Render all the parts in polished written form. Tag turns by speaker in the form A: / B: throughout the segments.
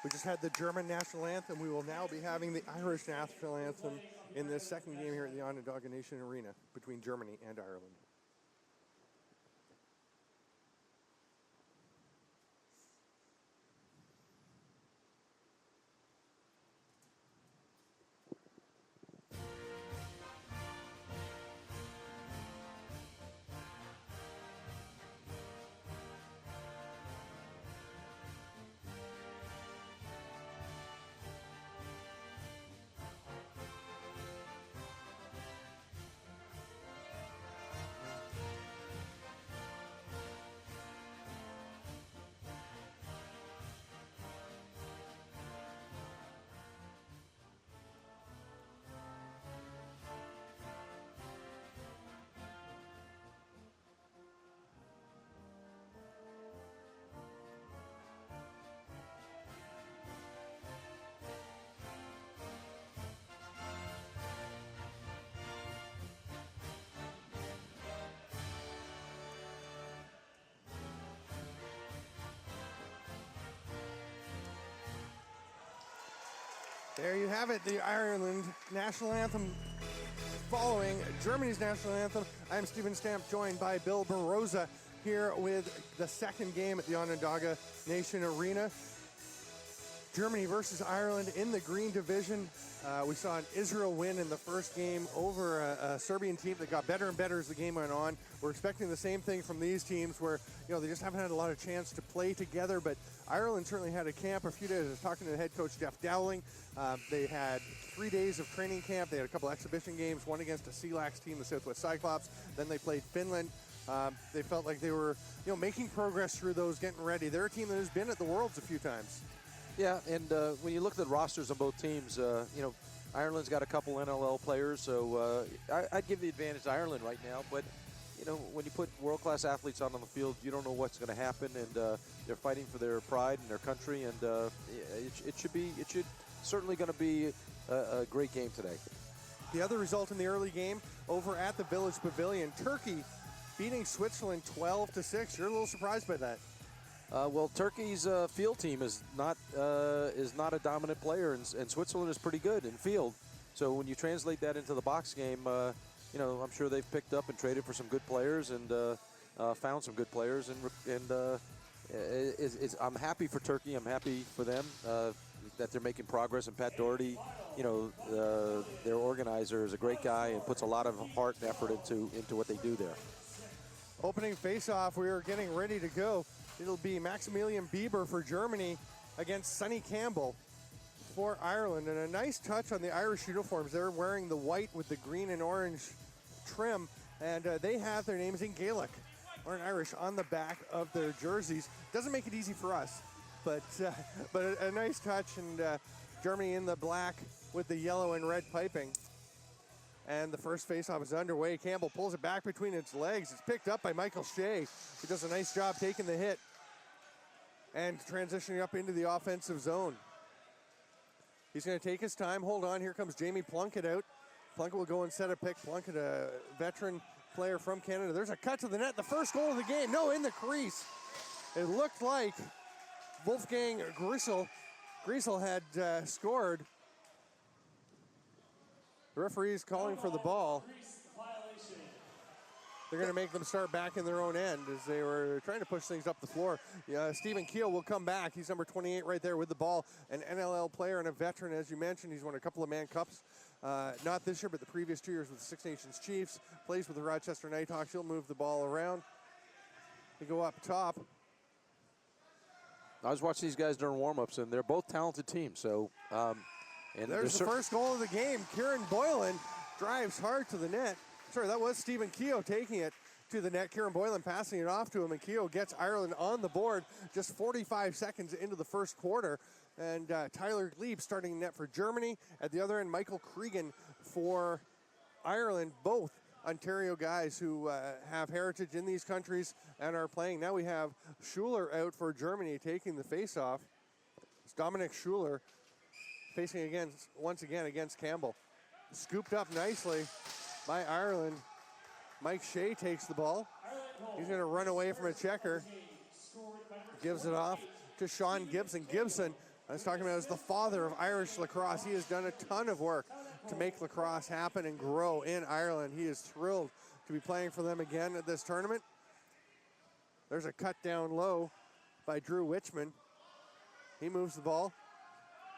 A: We just had the German national anthem. We will now be having the Irish national anthem in this second game here at the Onondaga Nation Arena between Germany and Ireland. There you have it, the Ireland national anthem following Germany's national anthem. I'm Stephen Stamp, joined by Bill Baroza here with the second game at the Onondaga Nation Arena. Germany versus Ireland in the green division. We saw an Israel win in the first game over a Serbian team that got better and better as the game went on. We're expecting the same thing from these teams where, they just haven't had a lot of chance to play together, but Ireland certainly had a camp a few days. I was talking to the head coach, Jeff Dowling. They had 3 days of training camp. They had a couple exhibition games, one against a CLAX team, the Southwest Cyclops. Then they played Finland. They felt like they were, making progress through those, getting ready. They're a team that has been at the Worlds a few times.
B: Yeah, and when you look at the rosters on both teams, Ireland's got a couple NLL players, so I'd give the advantage to Ireland right now. But, when you put world-class athletes out on the field, you don't know what's going to happen, and they're fighting for their pride and their country, and it should certainly going to be a great game today.
A: The other result in the early game over at the Village Pavilion, Turkey beating Switzerland 12-6. You're a little surprised by that.
B: Well, Turkey's field team is not a dominant player, and Switzerland is pretty good in field. So when you translate that into the box game, I'm sure they've picked up and traded for some good players and found some good players. I'm happy for Turkey. I'm happy for them that they're making progress. And Pat Doherty, their organizer, is a great guy and puts a lot of heart and effort into what they do there.
A: Opening face-off, we are getting ready to go. It'll be Maximilian Bieber for Germany against Sonny Campbell for Ireland. And a nice touch on the Irish uniforms. They're wearing the white with the green and orange trim, and they have their names in Gaelic or in Irish on the back of their jerseys. Doesn't make it easy for us, but a nice touch. And Germany in the black with the yellow and red piping. And the first faceoff is underway. Campbell pulls it back between its legs. It's picked up by Michael Shea, who does a nice job taking the hit and transitioning up into the offensive zone. He's going to take his time. Hold on. Here comes Jamie Plunkett out. Plunkett will go and set a pick. Plunkett, a veteran player from Canada. There's a cut to the net. The first goal of the game. No, in the crease. It looked like Wolfgang Griesel had scored. The referee's calling for the ball. They're going to make them start back in their own end as they were trying to push things up the floor. Stephen Keel will come back. He's number 28 right there with the ball. An NLL player and a veteran, as you mentioned. He's won a couple of Man Cups. Not this year, but the previous 2 years with the Six Nations Chiefs. Plays with the Rochester Nighthawks. He'll move the ball around. They go up top.
B: I was watching these guys during warm-ups, and they're both talented teams. So,
A: and there's the first goal of the game. Kieran Boylan drives hard to the net. Sorry, that was Stephen Keogh taking it to the net. Kieran Boylan passing it off to him, and Keogh gets Ireland on the board just 45 seconds into the first quarter. And Tyler Glebe starting net for Germany. At the other end, Michael Cregan for Ireland, both Ontario guys who have heritage in these countries and are playing. Now we have Schuler out for Germany taking the faceoff. It's Dominic Schuler facing once again against Campbell. Scooped up nicely by Ireland. Mike Shea takes the ball. He's going to run away from a checker. Gives it off to Sean Gibson. Gibson, I was talking about as the father of Irish lacrosse. He has done a ton of work to make lacrosse happen and grow in Ireland. He is thrilled to be playing for them again at this tournament. There's a cut down low by Drew Wichman. He moves the ball.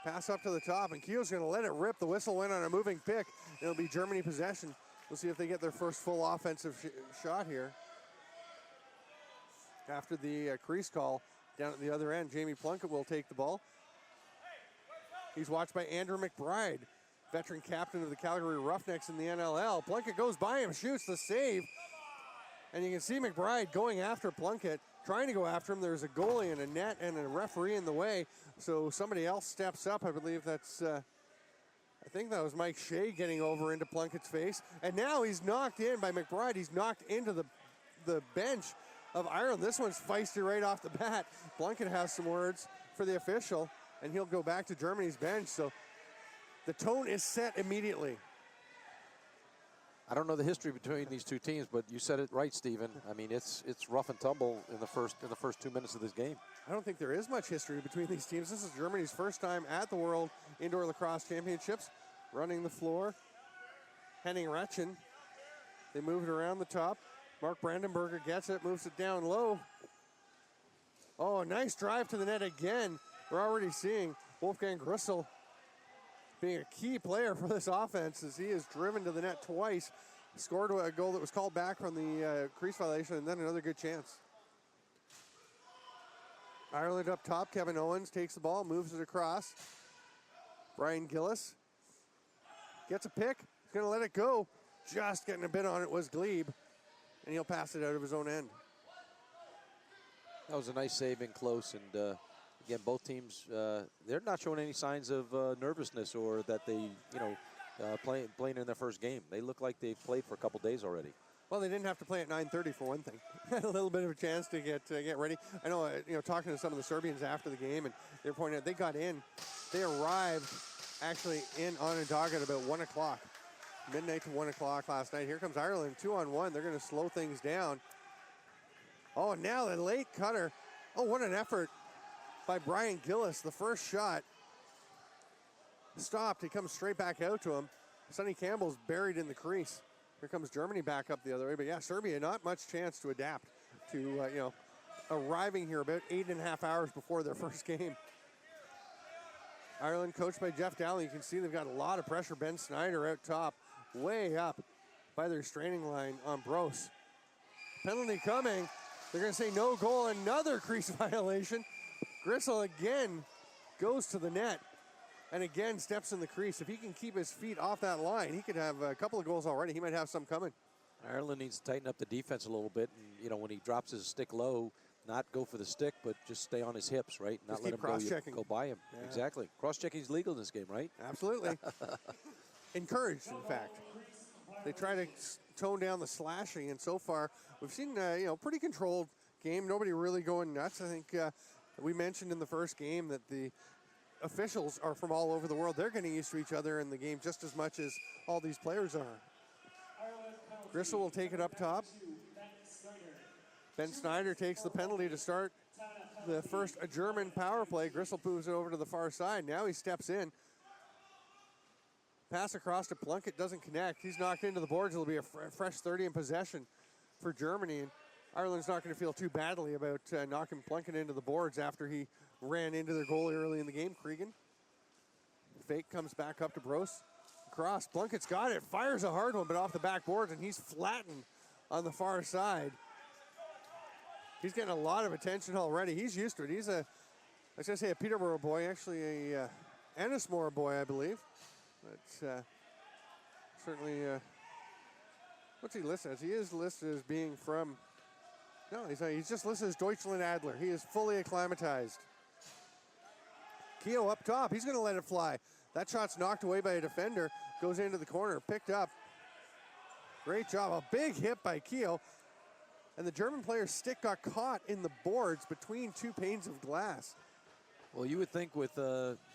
A: Pass up to the top, and Keogh's going to let it rip. The whistle went on a moving pick. It'll be Germany possession. We'll see if they get their first full offensive shot here. After the crease call down at the other end, Jamie Plunkett will take the ball. He's watched by Andrew McBride, veteran captain of the Calgary Roughnecks in the NLL. Plunkett goes by him, shoots the save. And you can see McBride going after Plunkett, trying to go after him. There's a goalie and a net and a referee in the way. So somebody else steps up. I believe that's, I think that was Mike Shea getting over into Plunkett's face. And now he's knocked in by McBride. He's knocked into the bench of Ireland. This one's feisty right off the bat. Plunkett has some words for the official, and he'll go back to Germany's bench. So the tone is set immediately.
B: I don't know the history between these two teams, but you said it right, Stephen. I mean, it's rough and tumble in the first 2 minutes of this game.
A: I don't think there is much history between these teams. This is Germany's first time at the World Indoor Lacrosse Championships. Running the floor, Henning Retchen. They move it around the top. Mark Brandenberger gets it, moves it down low. Oh, nice drive to the net again. We're already seeing Wolfgang Grissel being a key player for this offense as he is driven to the net twice. Scored a goal that was called back from the crease violation, and then another good chance. Ireland up top. Kevin Owens takes the ball, moves it across. Brian Gillis gets a pick. He's going to let it go. Just getting a bit on it was Glebe, and he'll pass it out of his own end.
B: That was a nice save in close, and again, both teams, they're not showing any signs of nervousness or that they, playing in their first game. They look like they've played for a couple days already.
A: Well, they didn't have to play at 9:30 for one thing. Had a little bit of a chance to get ready. I know, talking to some of the Serbians after the game, and they're pointing out they got in. They arrived actually in Onondaga at about 1 o'clock, midnight to 1 o'clock last night. Here comes Ireland, 2-on-1. They're going to slow things down. Oh, now the late cutter. Oh, what an effort by Brian Gillis. The first shot stopped. He comes straight back out to him. Sonny Campbell's buried in the crease. Here comes Germany back up the other way. But yeah, Serbia, not much chance to adapt to, arriving here about 8.5 hours before their first game. Ireland coached by Jeff Dowling. You can see they've got a lot of pressure. Ben Snyder out top, way up by their straining line on Bros. Penalty coming. They're going to say no goal. Another crease violation. Grissel again goes to the net and again steps in the crease. If he can keep his feet off that line, he could have a couple of goals already. He might have some coming.
B: Ireland needs to tighten up the defense a little bit. And, when he drops his stick low, not go for the stick, but just stay on his hips, right? Not
A: just
B: let him go by him.
A: Yeah.
B: Exactly. Cross-checking is legal in this game, right?
A: Absolutely. Encouraged, in fact. They try to tone down the slashing, and so far we've seen, pretty controlled game. Nobody really going nuts. I think we mentioned in the first game that the officials are from all over the world. They're getting used to each other in the game just as much as all these players are. Grissel will take it up top. Ben Snyder takes the penalty to start the first German power play. Grissel moves it over to the far side. Now he steps in. Pass across to Plunkett, doesn't connect. He's knocked into the boards. It'll be a fresh 30 in possession for Germany. And Ireland's not going to feel too badly about knocking Plunkett into the boards after he ran into their goalie early in the game, Cregan. Fake comes back up to Bros. Cross, Plunkett's got it, fires a hard one, but off the backboards, and he's flattened on the far side. He's getting a lot of attention already. He's used to it. He's I was going to say a Peterborough boy, actually a Ennismore boy, I believe. But certainly, what's he listed as? He is listed as being from, no, he's just listed as Deutschland Adler. He is fully acclimatized. Keogh up top, he's going to let it fly. That shot's knocked away by a defender, goes into the corner, picked up. Great job, a big hit by Keogh. And the German player's stick got caught in the boards between two panes of glass.
B: Well, you would think with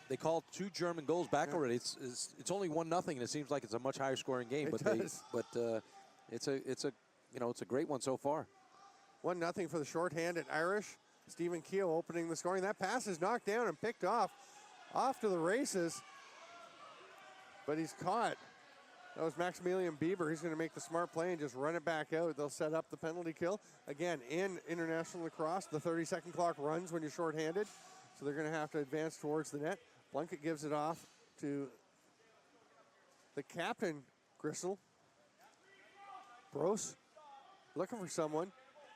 B: they called 2 German goals back already. It's only 1-0, and it seems like it's a much higher scoring game.
A: It does.
B: It's a great one so far.
A: 1-0 for the shorthanded Irish. Stephen Keogh opening the scoring. That pass is knocked down and picked off off to the races, but he's caught. That was Maximilian Bieber. He's going to make the smart play and just run it back out. They'll set up the penalty kill. Again, in international lacrosse, the 30-second clock runs when you're shorthanded, so they're going to have to advance towards the net. Plunkett gives it off to the captain, Grisel. Brose looking for someone.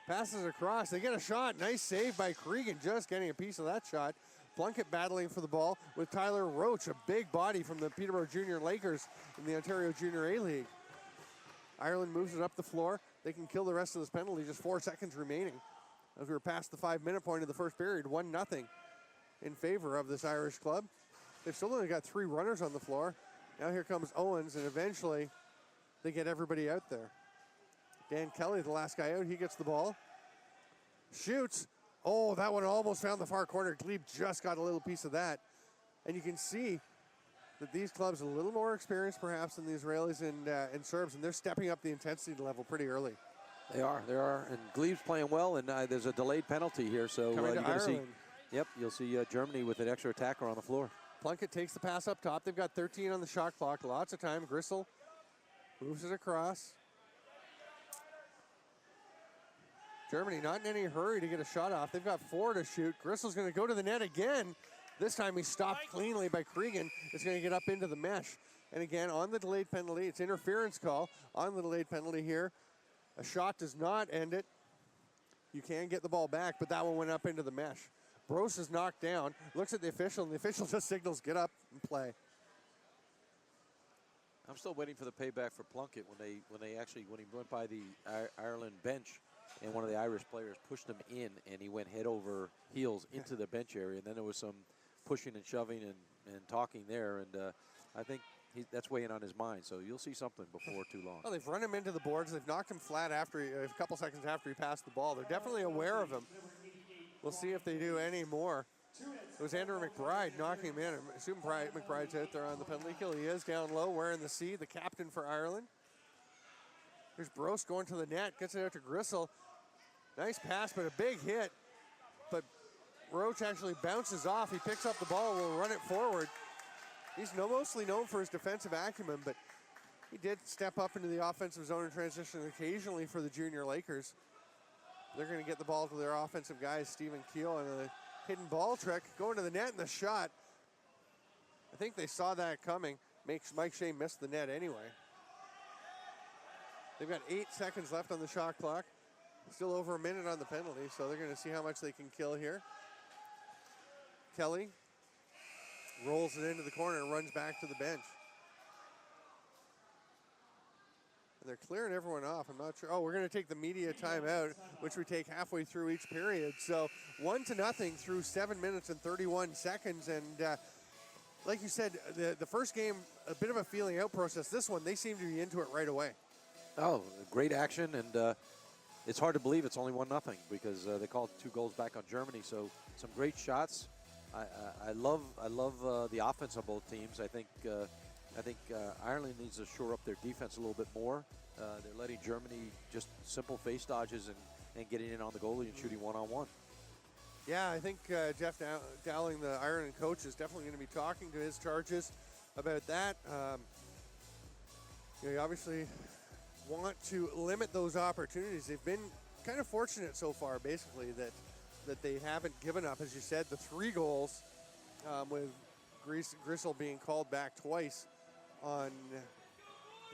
A: Passes across. They get a shot. Nice save by Cregan, just getting a piece of that shot. Plunkett battling for the ball with Tyler Roach, a big body from the Peterborough Junior Lakers in the Ontario Junior A-League. Ireland moves it up the floor. They can kill the rest of this penalty, just 4 seconds remaining. As we were past the 5-minute point of the first period, 1-0 in favor of this Irish club. They've still only got 3 runners on the floor. Now here comes Owens, and eventually they get everybody out there. Dan Kelly, the last guy out, he gets the ball. Shoots. Oh, that one almost found the far corner. Glebe just got a little piece of that. And you can see that these clubs are a little more experienced perhaps than the Israelis and Serbs, and they're stepping up the intensity level pretty early.
B: They are. And Glebe's playing well, and there's a delayed penalty here, so you're going to see. Yep, you'll see Germany with an extra attacker on the floor.
A: Plunkett takes the pass up top. They've got 13 on the shot clock. Lots of time. Grisel moves it across. Germany not in any hurry to get a shot off. They've got 4 to shoot. Grissel's going to go to the net again. This time he's stopped cleanly by Cregan. It's going to get up into the mesh. And again, on the delayed penalty, it's interference call on the delayed penalty here. A shot does not end it. You can get the ball back, but that one went up into the mesh. Brose is knocked down, looks at the official, and the official just signals, get up and play.
B: I'm still waiting for the payback for Plunkett when he went by the Ireland bench. And one of the Irish players pushed him in, and he went head over heels into the bench area. And then there was some pushing and shoving and talking there. And I think that's weighing on his mind. So you'll see something before too long.
A: Well, they've run him into the boards. They've knocked him flat after a couple seconds after he passed the ball. They're definitely aware of him. We'll see if they do any more. It was Andrew McBride knocking him in. I assume McBride's out there on the penalty kill. He is down low, wearing the C, the captain for Ireland. There's Brose going to the net, gets it out to Grisel. Nice pass, but a big hit. But Roach actually bounces off. He picks up the ball, will run it forward. He's mostly known for his defensive acumen, but he did step up into the offensive zone and transition occasionally for the Junior Lakers. They're going to get the ball to their offensive guys, Stephen Keel, and a hidden ball trick. Going to the net and the shot. I think they saw that coming. Makes Mike Shea miss the net anyway. They've got 8 seconds left on the shot clock. Still over a minute on the penalty, so they're going to see how much they can kill here. Kelly rolls it into the corner and runs back to the bench. And they're clearing everyone off. I'm not sure. Oh, we're going to take the media timeout, which we take halfway through each period. So 1-0 through 7 minutes and 31 seconds. And like you said, the first game, a bit of a feeling out process. This one, they seem to be into it right away.
B: Oh, great action, and it's hard to believe it's only 1-0 because they called 2 goals back on Germany. So some great shots. I love the offense on both teams. I think Ireland needs to shore up their defense a little bit more. They're letting Germany just simple face dodges and getting in on the goalie and shooting one-on-one.
A: Yeah, I think Jeff Dowling, the Ireland coach, is definitely going to be talking to his charges about that. You obviously want to limit those opportunities. They've been kind of fortunate so far, basically, that they haven't given up. As you said, the 3 goals with Grisel being called back twice on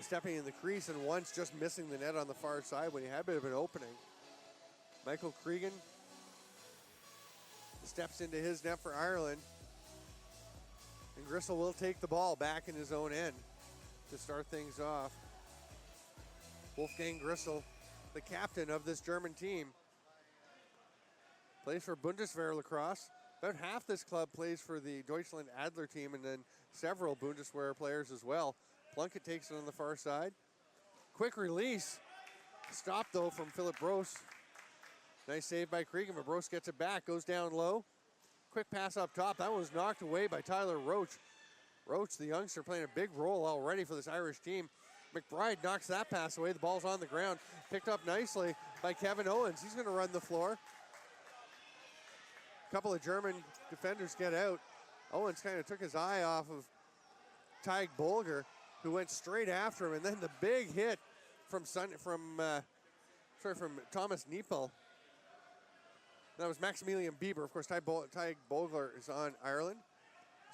A: stepping in the crease and once just missing the net on the far side when he had a bit of an opening. Michael Cregan steps into his net for Ireland. And Grisel will take the ball back in his own end to start things off. Wolfgang Grisel, the captain of this German team, plays for Bundeswehr Lacrosse. About half this club plays for the Deutschland Adler team, and then several Bundeswehr players as well. Plunkett takes it on the far side. Quick release. Stop, though, from Philip Brose. Nice save by Cregan, but Brose gets it back, goes down low. Quick pass up top. That one was knocked away by Tyler Roach. Roach, the youngster, playing a big role already for this Irish team. McBride knocks that pass away. The ball's on the ground. Picked up nicely by Kevin Owens. He's going to run the floor. A couple of German defenders get out. Owens kind of took his eye off of Tyg Bolger, who went straight after him, and then the big hit from Thomas Niepel. That was Maximilian Bieber. Of course, Tyg Bolger is on Ireland.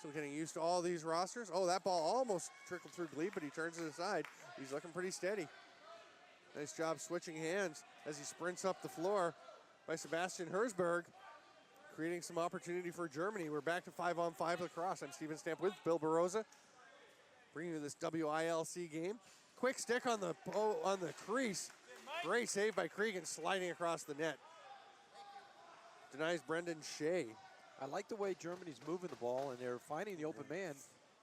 A: So getting used to all these rosters. Oh, that ball almost trickled through Glebe, but he turns it aside. He's looking pretty steady. Nice job switching hands as he sprints up the floor by Sebastian Herzberg, creating some opportunity for Germany. We're back to 5-on-5 lacrosse. I'm Steven Stamp with Bill Baroza, bringing you this WILC game. Quick stick on the crease. Great save by Cregan, sliding across the net. Denies Brendan Shea.
B: I like the way Germany's moving the ball, and they're finding the open man.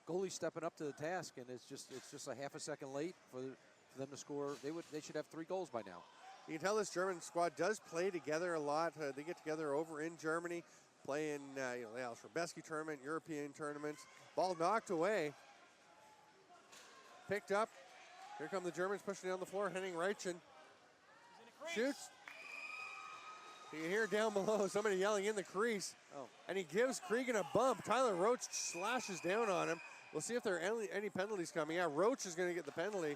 B: Goalie stepping up to the task, and it's just a half a second late for them to score. They should have 3 goals by now.
A: You can tell this German squad does play together a lot. They get together over in Germany, play in the Alice Robeski tournament, European tournaments. Ball knocked away. Picked up. Here come the Germans pushing down the floor. Henning Reichen shoots. You can hear down below somebody yelling in the crease.
B: Oh.
A: And he gives Cregan a bump. Tyler Roach slashes down on him. We'll see if there are any penalties coming. Yeah, Roach is going to get the penalty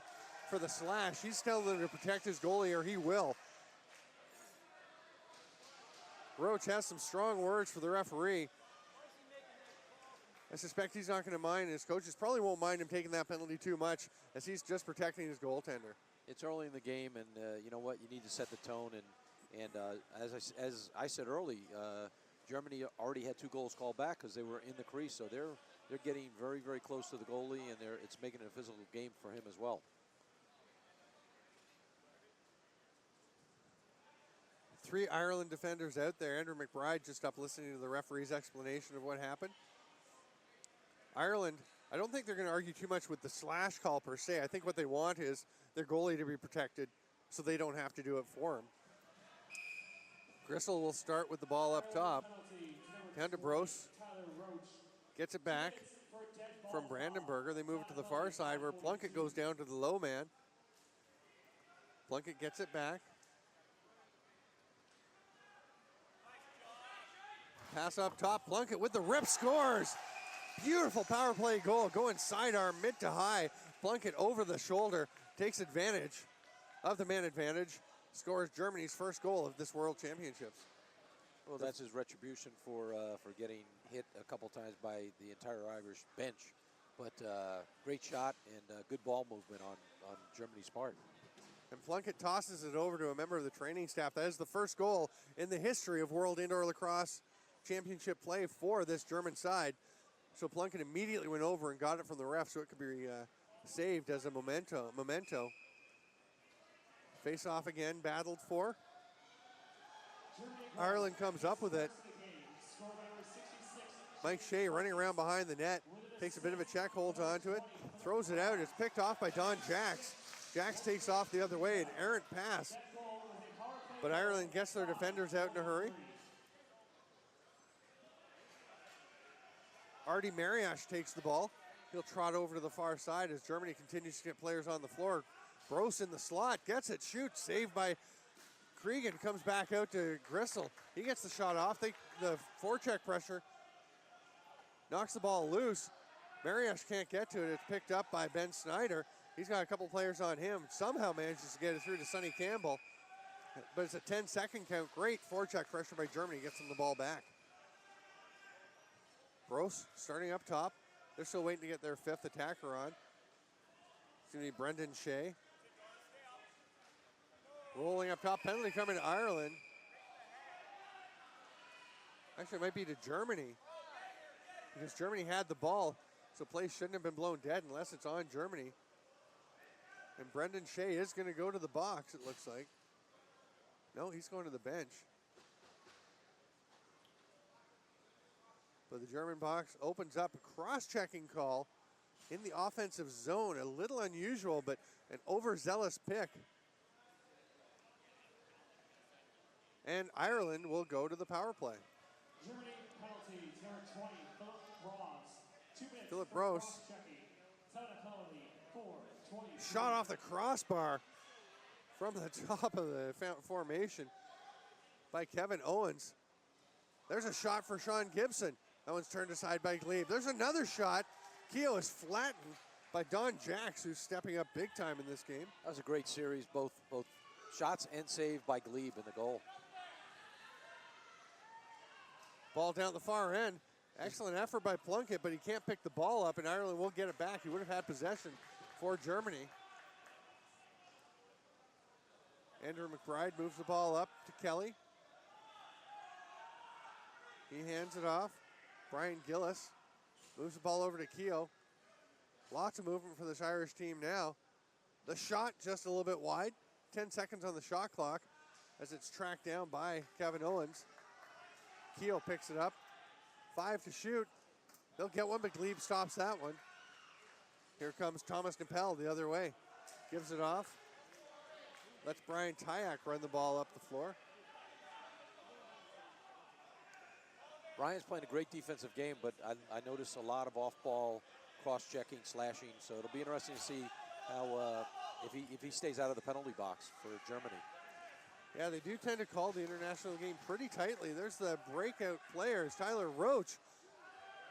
A: for the slash. He's telling him to protect his goalie, or he will. Roach has some strong words for the referee. I suspect he's not going to mind. His coaches probably won't mind him taking that penalty too much, as he's just protecting his goaltender.
B: It's early in the game, and you know what? You need to set the tone. And as I said early, Germany already had 2 goals called back because they were in the crease, so they're getting very, very close to the goalie, and it's making it a physical game for him as well.
A: 3 Ireland defenders out there. Andrew McBride just up listening to the referee's explanation of what happened. Ireland, I don't think they're going to argue too much with the slash call per se. I think what they want is their goalie to be protected so they don't have to do it for him. Gristle will start with the ball up top. Down to Brose. Gets it back from Brandenburger. They move it to the far side where Plunkett goes down to the low man. Plunkett gets it back. Pass up top. Plunkett with the rip, scores. Beautiful power play goal. Going sidearm, mid to high. Plunkett over the shoulder. Takes advantage of the man advantage. Scores Germany's first goal of this World Championships.
B: Well, that's his retribution for getting hit a couple times by the entire Irish bench. But great shot and good ball movement on Germany's part.
A: And Plunkett tosses it over to a member of the training staff. That is the first goal in the history of World Indoor Lacrosse Championship play for this German side. So Plunkett immediately went over and got it from the ref so it could be saved as a memento. Face off again, battled for. Ireland comes up with it. Mike Shea running around behind the net, takes a bit of a check, holds onto it, throws it out. It's picked off by Don Jacks. Jacks takes off the other way, an errant pass. But Ireland gets their defenders out in a hurry. Artie Mariash takes the ball. He'll trot over to the far side as Germany continues to get players on the floor. Brose in the slot, gets it, shoots, saved by Cregan, comes back out to Gristle. He gets the shot off. The forecheck pressure knocks the ball loose. Mariash can't get to it. It's picked up by Ben Snyder. He's got a couple players on him. Somehow manages to get it through to Sonny Campbell. But it's a 10-second count. Great forecheck pressure by Germany. Gets them the ball back. Brose starting up top. They're still waiting to get their 5th attacker on. It's going to be Brendan Shea. Rolling up top. Penalty coming to Ireland. Actually, it might be to Germany, because Germany had the ball, so play shouldn't have been blown dead unless it's on Germany. And Brendan Shea is going to go to the box, it looks like. No, he's going to the bench. But the German box opens up. A cross-checking call in the offensive zone. A little unusual, but an overzealous pick. And Ireland will go to the power play.
C: Germany penalty, number 20,
A: Philip Brose. Shot off the crossbar from the top of the formation by Kevin Owens. There's a shot for Sean Gibson. That one's turned aside by Glebe. There's another shot. Keogh is flattened by Don Jacks, who's stepping up big time in this game.
B: That was a great series, both shots and save by Glebe in the goal.
A: Ball down the far end. Excellent effort by Plunkett, but he can't pick the ball up, and Ireland won't get it back. He would have had possession for Germany. Andrew McBride moves the ball up to Kelly. He hands it off. Brian Gillis moves the ball over to Keogh. Lots of movement for this Irish team now. The shot just a little bit wide. 10 seconds on the shot clock as it's tracked down by Kevin Owens. Keogh picks it up. 5 to shoot. They'll get one, but Glebe stops that one. Here comes Thomas Nepel the other way. Gives it off. Lets Brian Tyak run the ball up the floor.
B: Brian's playing a great defensive game, but I notice a lot of off-ball cross-checking, slashing, so it'll be interesting to see how if he stays out of the penalty box for Germany.
A: Yeah, they do tend to call the international game pretty tightly. There's the breakout players, Tyler Roach,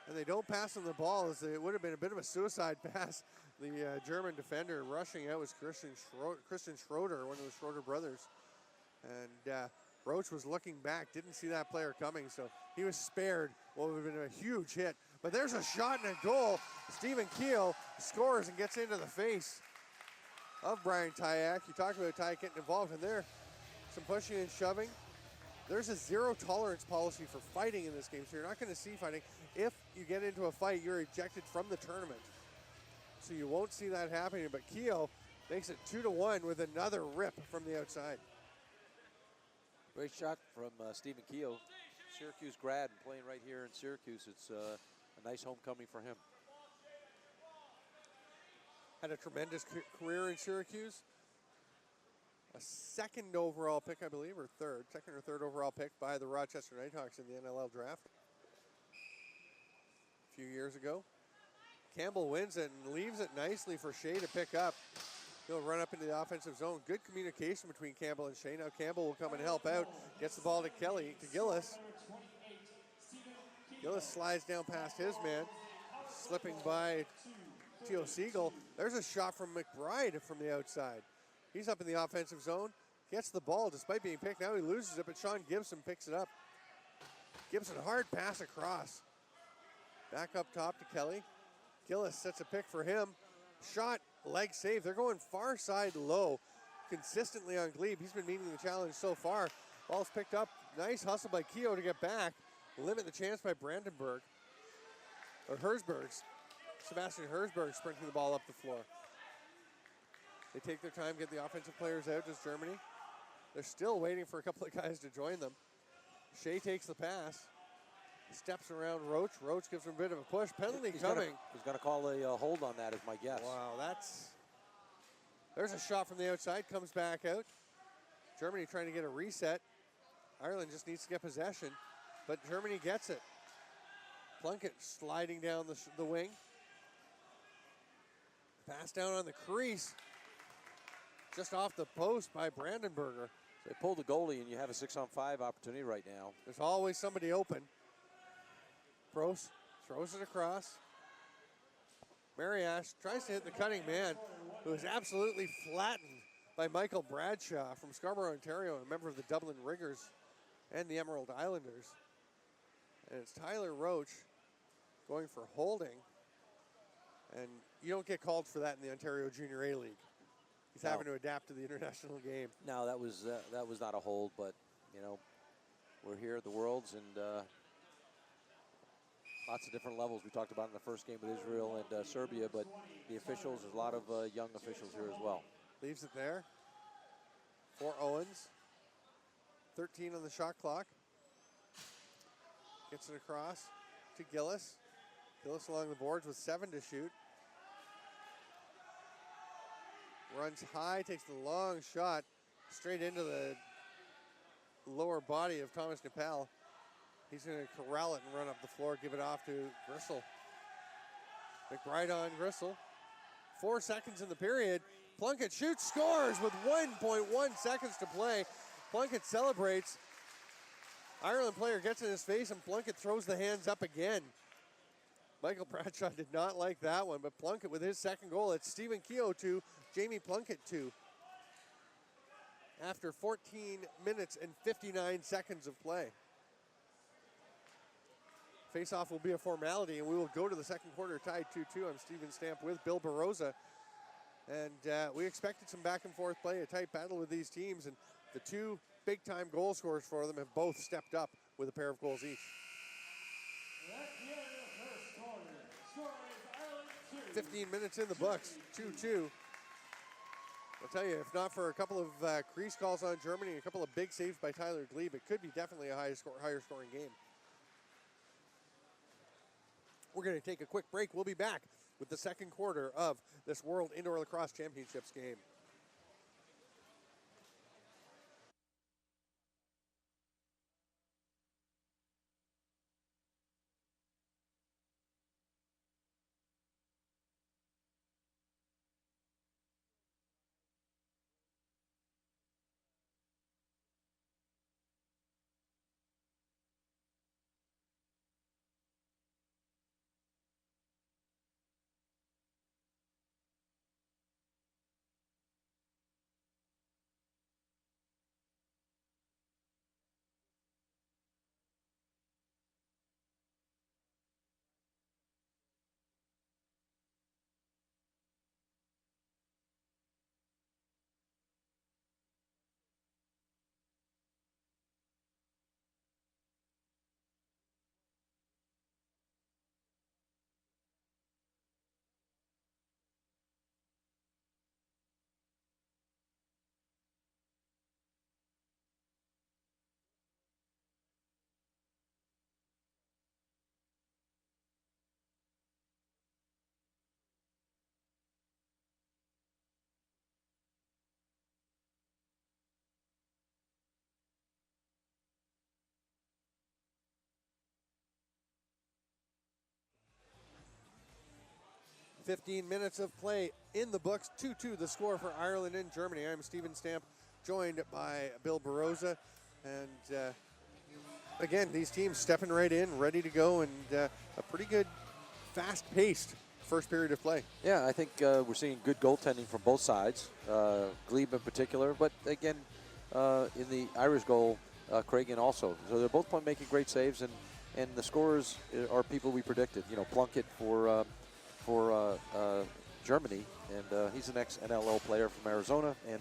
A: and they don't pass him the ball as it would have been a bit of a suicide pass. The German defender rushing out was Christian Schroeder, one of the Schroeder brothers. And Roach was looking back, didn't see that player coming, so he was spared what would have been a huge hit. But there's a shot and a goal. Stephen Keogh scores and gets into the face of Brian Tyak. You talk about Tyak getting involved, and there, some pushing and shoving. There's a zero tolerance policy for fighting in this game, so you're not going to see fighting. If you get into a fight, you're ejected from the tournament. So you won't see that happening, but Keogh makes it 2-1 with another rip from the outside.
B: Great shot from Stephen Keogh. Syracuse grad and playing right here in Syracuse. It's a nice homecoming for him.
A: Had a tremendous career in Syracuse. A second overall pick, I believe, or second or third overall pick by the Rochester Nighthawks in the NLL draft a few years ago. Campbell wins it and leaves it nicely for Shea to pick up. He'll run up into the offensive zone. Good communication between Campbell and Shea. Now Campbell will come and help out. Gets the ball to Gillis. Gillis slides down past his man. Slipping by Teo Siegel. There's a shot from McBride from the outside. He's up in the offensive zone. Gets the ball despite being picked. Now he loses it, but Sean Gibson picks it up. Gibson, hard pass across. Back up top to Kelly. Gillis sets a pick for him. Shot, leg save. They're going far side low consistently on Glebe. He's been meeting the challenge so far. Ball's picked up. Nice hustle by Keogh to get back. Limit the chance by Brandenburg. Or Herzberg. Sebastian Herzberg sprinting the ball up the floor. They take their time, get the offensive players out. Does Germany? They're still waiting for a couple of guys to join them. Shea takes the pass. Steps around Roach. Roach gives him a bit of a push. Penalty coming.
B: He's going to call a hold on that, is my guess.
A: Wow, there's a shot from the outside. Comes back out. Germany trying to get a reset. Ireland just needs to get possession, but Germany gets it. Plunkett sliding down the wing. Pass down on the crease. Just off the post by Brandenburger.
B: So they pull the goalie, and you have a 6-on-5 opportunity right now.
A: There's always somebody open. Prost throws it across. Mariash tries to hit the cutting man, who is absolutely flattened by Michael Bradshaw from Scarborough, Ontario, a member of the Dublin Riggers and the Emerald Islanders. And it's Tyler Roach going for holding. And you don't get called for that in the Ontario Junior A League. He's having to adapt to the international game.
B: No, that was not a hold, but, you know, we're here at the Worlds, and lots of different levels. We talked about in the first game with Israel and Serbia, but the officials, there's a lot of young officials here as well.
A: Leaves it there for Owens. 13 on the shot clock. Gets it across to Gillis. Gillis along the boards with 7 to shoot. Runs high, takes the long shot straight into the lower body of Thomas Nepal. He's going to corral it and run up the floor, give it off to Grisel. McBride on Grisel. 4 seconds in the period. Plunkett shoots, scores with 1.1 seconds to play. Plunkett celebrates. Ireland player gets in his face, and Plunkett throws the hands up again. Michael Bradshaw did not like that one, but Plunkett with his second goal. It's Stephen Keogh 2, Jamie Plunkett 2. After 14 minutes and 59 seconds of play. Face-off will be a formality, and we will go to the second quarter tied 2-2. I'm Steven Stamp with Bill Baroza. And we expected some back-and-forth play, a tight battle with these teams, and the two big-time goal scorers for them have both stepped up with a pair of goals each.
C: At the end of the first quarter, score is Ireland 2.
A: 15 minutes in the books, 2-2. I'll tell you, if not for a couple of crease calls on Germany, a couple of big saves by Tyler Glebe, it could be definitely a higher scoring game. We're going to take a quick break. We'll be back with the second quarter of this World Indoor Lacrosse Championships game. "15 minutes of play in the books, 2-2 the score for Ireland and Germany. I'm Steven Stamp, joined by Bill Baroza. And again, these teams stepping right in, ready to go, and a pretty good, fast-paced first period of play.
B: Yeah, I think we're seeing good goaltending from both sides, Glebe in particular, but again, in the Irish goal, Cragen also. So they're both making great saves, and the scorers are people we predicted. You know, Plunkett for Germany, and he's an ex-NLL player from Arizona, and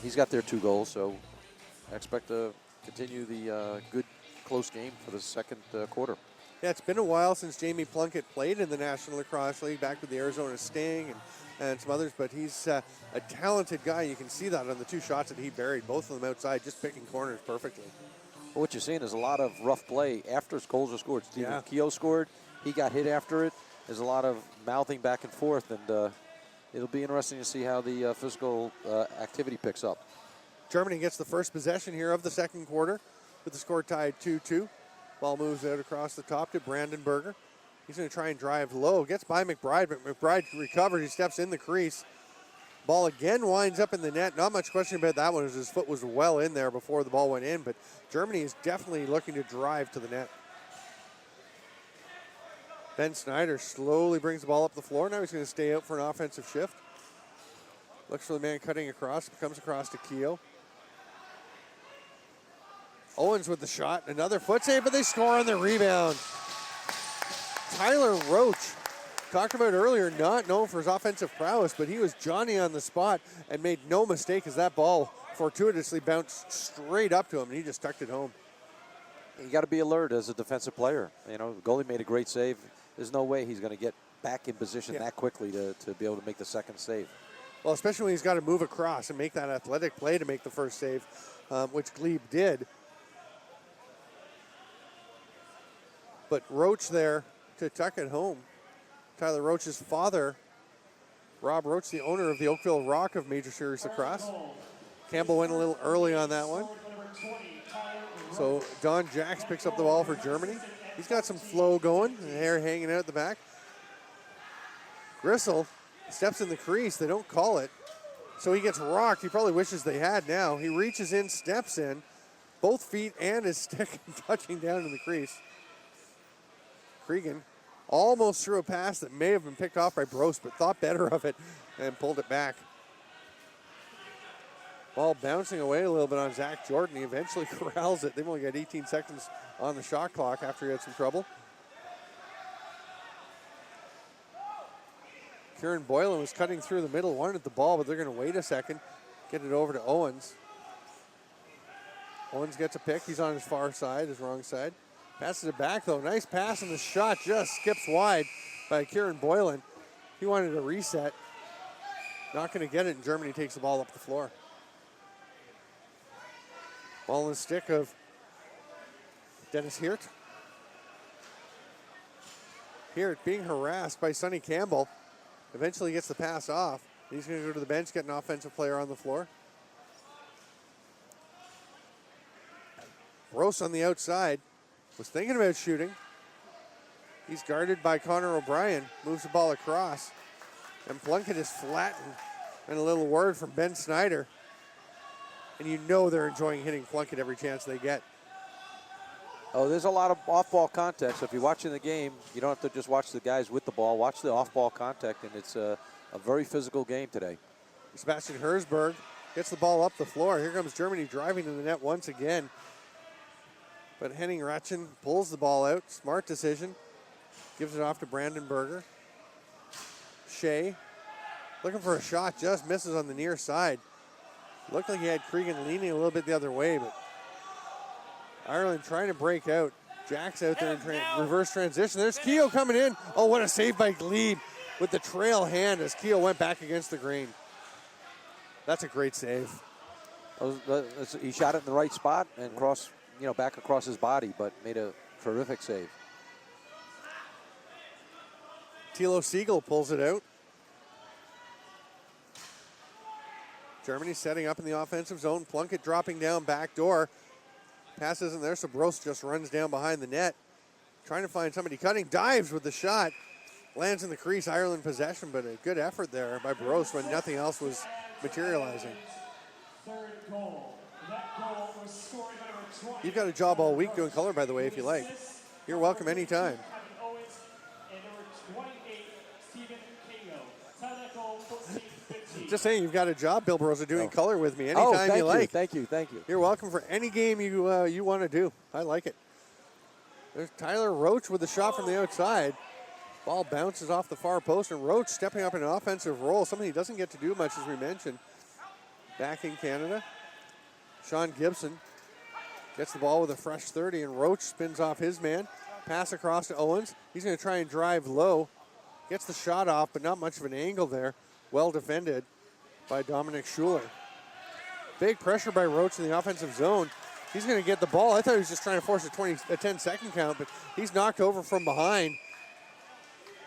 B: he's got their 2 goals, so I expect to continue the good, close game for the second quarter.
A: Yeah, it's been a while since Jamie Plunkett played in the National Lacrosse League, back with the Arizona Sting and some others, but he's a talented guy. You can see that on the 2 shots that he buried, both of them outside, just picking corners perfectly.
B: Well, what you're seeing is a lot of rough play after his goals are scored. Stephen Keogh scored. He got hit after it. There's a lot of mouthing back and forth, and it'll be interesting to see how the physical activity picks up.
A: Germany gets the first possession here of the second quarter with the score tied 2-2. Ball moves out across the top to Brandenberger. He's going to try and drive low. Gets by McBride, but McBride recovers. He steps in the crease. Ball again winds up in the net. Not much question about that one, as his foot was well in there before the ball went in, but Germany is definitely looking to drive to the net. Ben Snyder slowly brings the ball up the floor. Now he's going to stay out for an offensive shift. Looks for the man cutting across. Comes across to Keogh. Owens with the shot. Another foot save, but they score on the rebound. Tyler Roach, talked about earlier, not known for his offensive prowess, but he was Johnny on the spot and made no mistake as that ball fortuitously bounced straight up to him, and he just tucked it home.
B: You got to be alert as a defensive player. You know, the goalie made a great save. There's no way he's going to get back in position that quickly to be able to make the second save.
A: Well, especially when he's got to move across and make that athletic play to make the first save, which Glebe did. But Roach there to tuck it home. Tyler Roach's father, Rob Roach, the owner of the Oakville Rock of Major Series Lacrosse. Campbell went a little early on that one. So Don Jacks picks up the ball for Germany. He's got some flow going, the hair hanging out the back. Grisel steps in the crease. They don't call it. So he gets rocked. He probably wishes they had now. He reaches in, steps in, both feet and his stick touching down in the crease. Cregan almost threw a pass that may have been picked off by Brose, but thought better of it and pulled it back. Ball bouncing away a little bit on Zach Jordan. He eventually corrals it. They've only got 18 seconds on the shot clock after he had some trouble. Kieran Boylan was cutting through the middle, wanted the ball, but they're going to wait a second, get it over to Owens. Owens gets a pick. He's on his far side, his wrong side. Passes it back, though. Nice pass, and the shot just skips wide by Kieran Boylan. He wanted a reset. Not going to get it, and Germany takes the ball up the floor. Ball in the stick of Dennis Hirt. Hirt being harassed by Sonny Campbell. Eventually gets the pass off. He's going to go to the bench, get an offensive player on the floor. Brose on the outside. Was thinking about shooting. He's guarded by Connor O'Brien. Moves the ball across. And Plunkett is flattened. And a little word from Ben Snyder. And you know they're enjoying hitting Plunkett every chance they get.
B: Oh, there's a lot of off-ball contact. So if you're watching the game, you don't have to just watch the guys with the ball. Watch the off-ball contact, and it's a very physical game today.
A: Sebastian Herzberg gets the ball up the floor. Here comes Germany driving to the net once again. But Henning Ratchen pulls the ball out. Smart decision. Gives it off to Brandon Berger. Shea looking for a shot. Just misses on the near side. Looked like he had Cregan leaning a little bit the other way, but Ireland trying to break out. Jack's out there in reverse transition. There's Keogh coming in. Oh, what a save by Glebe with the trail hand as Keogh went back against the green. That's a great save.
B: He shot it in the right spot and back across his body, but made a terrific save.
A: Tilo Siegel pulls it out. Germany setting up in the offensive zone. Plunkett dropping down back door. Pass isn't there, so Brose just runs down behind the net. Trying to find somebody cutting. Dives with the shot. Lands in the crease. Ireland possession, but a good effort there by Brose when nothing else was materializing.
C: Third goal. That goal was scored by number 20.
A: You've got a job all week doing color, by the way, if you like. You're welcome anytime.
C: Owens and number 28, Stephen Keogh. Tie that goal 14-15.
A: Just saying, you've got a job, Bill Barossa, doing color with me anytime you like.
B: Thank you.
A: You're welcome for any game you want to do. I like it. There's Tyler Roach with the shot from the outside. Ball bounces off the far post, and Roach stepping up in an offensive role, something he doesn't get to do much, as we mentioned. Back in Canada, Sean Gibson gets the ball with a fresh 30, and Roach spins off his man. Pass across to Owens. He's going to try and drive low. Gets the shot off, but not much of an angle there. Well defended by Dominic Schuler. Big pressure by Roach in the offensive zone. He's going to get the ball. I thought he was just trying to force a 10-second count, but he's knocked over from behind.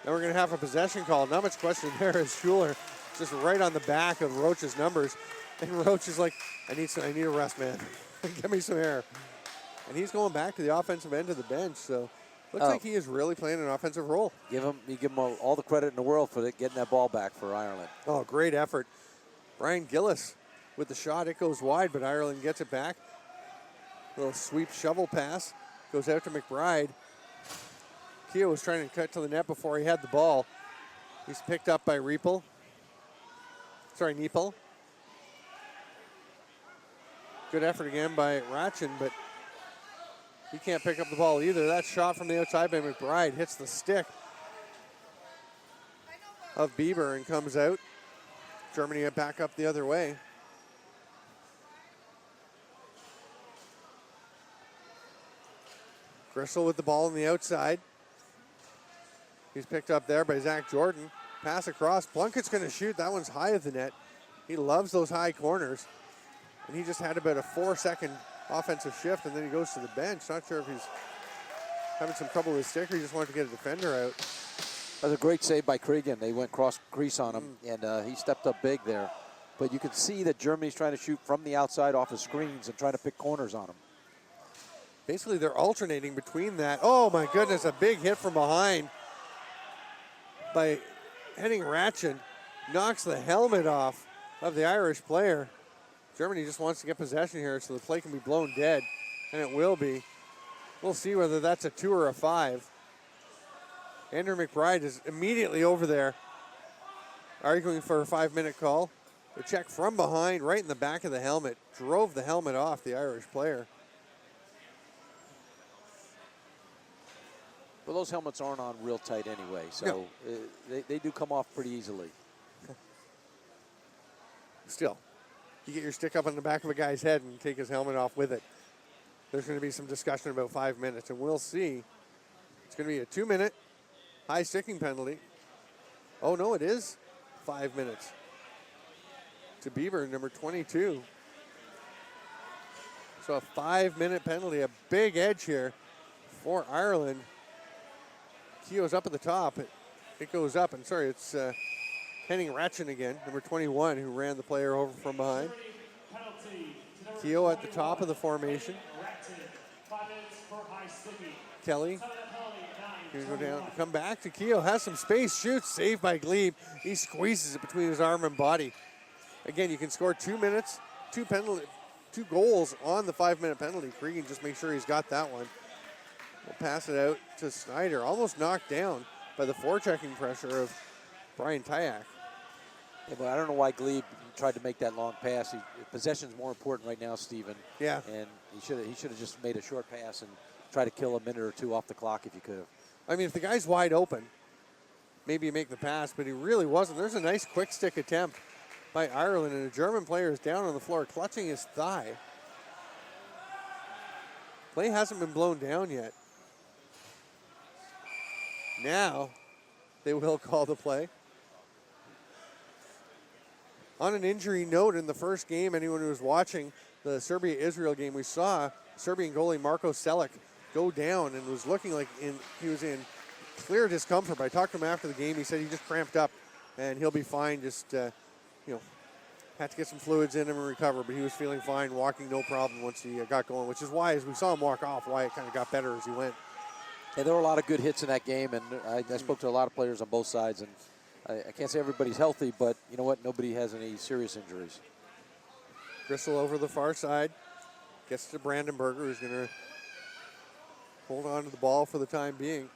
A: Now we're going to have a possession call. Not much question there as Schuler just right on the back of Roach's numbers. And Roach is like, I need a rest, man. Give me some air. And he's going back to the offensive end of the bench. So looks like he is really playing an offensive role.
B: You give him all the credit in the world for getting that ball back for Ireland.
A: Oh, great effort. Brian Gillis with the shot. It goes wide, but Ireland gets it back. Little sweep shovel pass. Goes out to McBride. Keogh was trying to cut to the net before he had the ball. He's picked up by Neepel. Good effort again by Ratchen, but he can't pick up the ball either. That shot from the outside by McBride hits the stick of Bieber and comes out. Germany back up the other way. Grisel with the ball on the outside. He's picked up there by Zach Jordan. Pass across. Plunkett's going to shoot. That one's high at the net. He loves those high corners. And he just had about a 4-second offensive shift, and then he goes to the bench. Not sure if he's having some trouble with his stick or he just wanted to get a defender out.
B: That was a great save by Cregan. They went cross crease on him, and he stepped up big there. But you can see that Germany's trying to shoot from the outside off of screens and trying to pick corners on him.
A: Basically, they're alternating between that. Oh, my goodness, a big hit from behind by Henning Ratchen. Knocks the helmet off of the Irish player. Germany just wants to get possession here so the play can be blown dead. and it will be. We'll see whether that's a 2 or a 5. Andrew McBride is immediately over there arguing for a 5-minute call. The check from behind, right in the back of the helmet, drove the helmet off the Irish player.
B: Well, those helmets aren't on real tight anyway, so they do come off pretty easily.
A: Still, you get your stick up on the back of a guy's head and take his helmet off with it. There's going to be some discussion about 5 minutes, and we'll see. It's going to be a 2-minute high sticking penalty. Oh, no, it is 5 minutes. To Bieber, number 22. So a 5-minute penalty, a big edge here for Ireland. Keogh's up at the top. It goes up, and sorry, it's Henning Ratchen again, number 21, who ran the player over from behind. Keogh at the top of the formation. Kelly going to go down, come back to Keough, has some space, shoots, saved by Glebe. He squeezes it between his arm and body. Again, you can score 2 minutes, 2 goals on the 5-minute penalty. Cregan just make sure he's got that one. We'll pass it out to Snyder, almost knocked down by the forechecking pressure of Brian Tyak.
B: Yeah, but I don't know why Glebe tried to make that long pass. Possession's more important right now, Stephen.
A: Yeah.
B: And he should have just made a short pass and try to kill a minute or 2 off the clock if you could have.
A: I mean, if the guy's wide open, maybe you make the pass, but he really wasn't. There's a nice quick stick attempt by Ireland, and a German player is down on the floor clutching his thigh. Play hasn't been blown down yet. Now they will call the play. On an injury note, in the first game, anyone who was watching the Serbia-Israel game, we saw Serbian goalie Marko Selic go down and was looking like he was in clear discomfort. But I talked to him after the game. He said he just cramped up and he'll be fine. Just, had to get some fluids in him and recover, but he was feeling fine, walking no problem once he got going, which is why, as we saw him walk off, why it kind of got better as he went.
B: Yeah, there were a lot of good hits in that game, and I spoke to a lot of players on both sides, and I can't say everybody's healthy, but you know what? Nobody has any serious injuries.
A: Gristle over the far side. Gets to Brandenburger, who's going to hold on to the ball for the time being.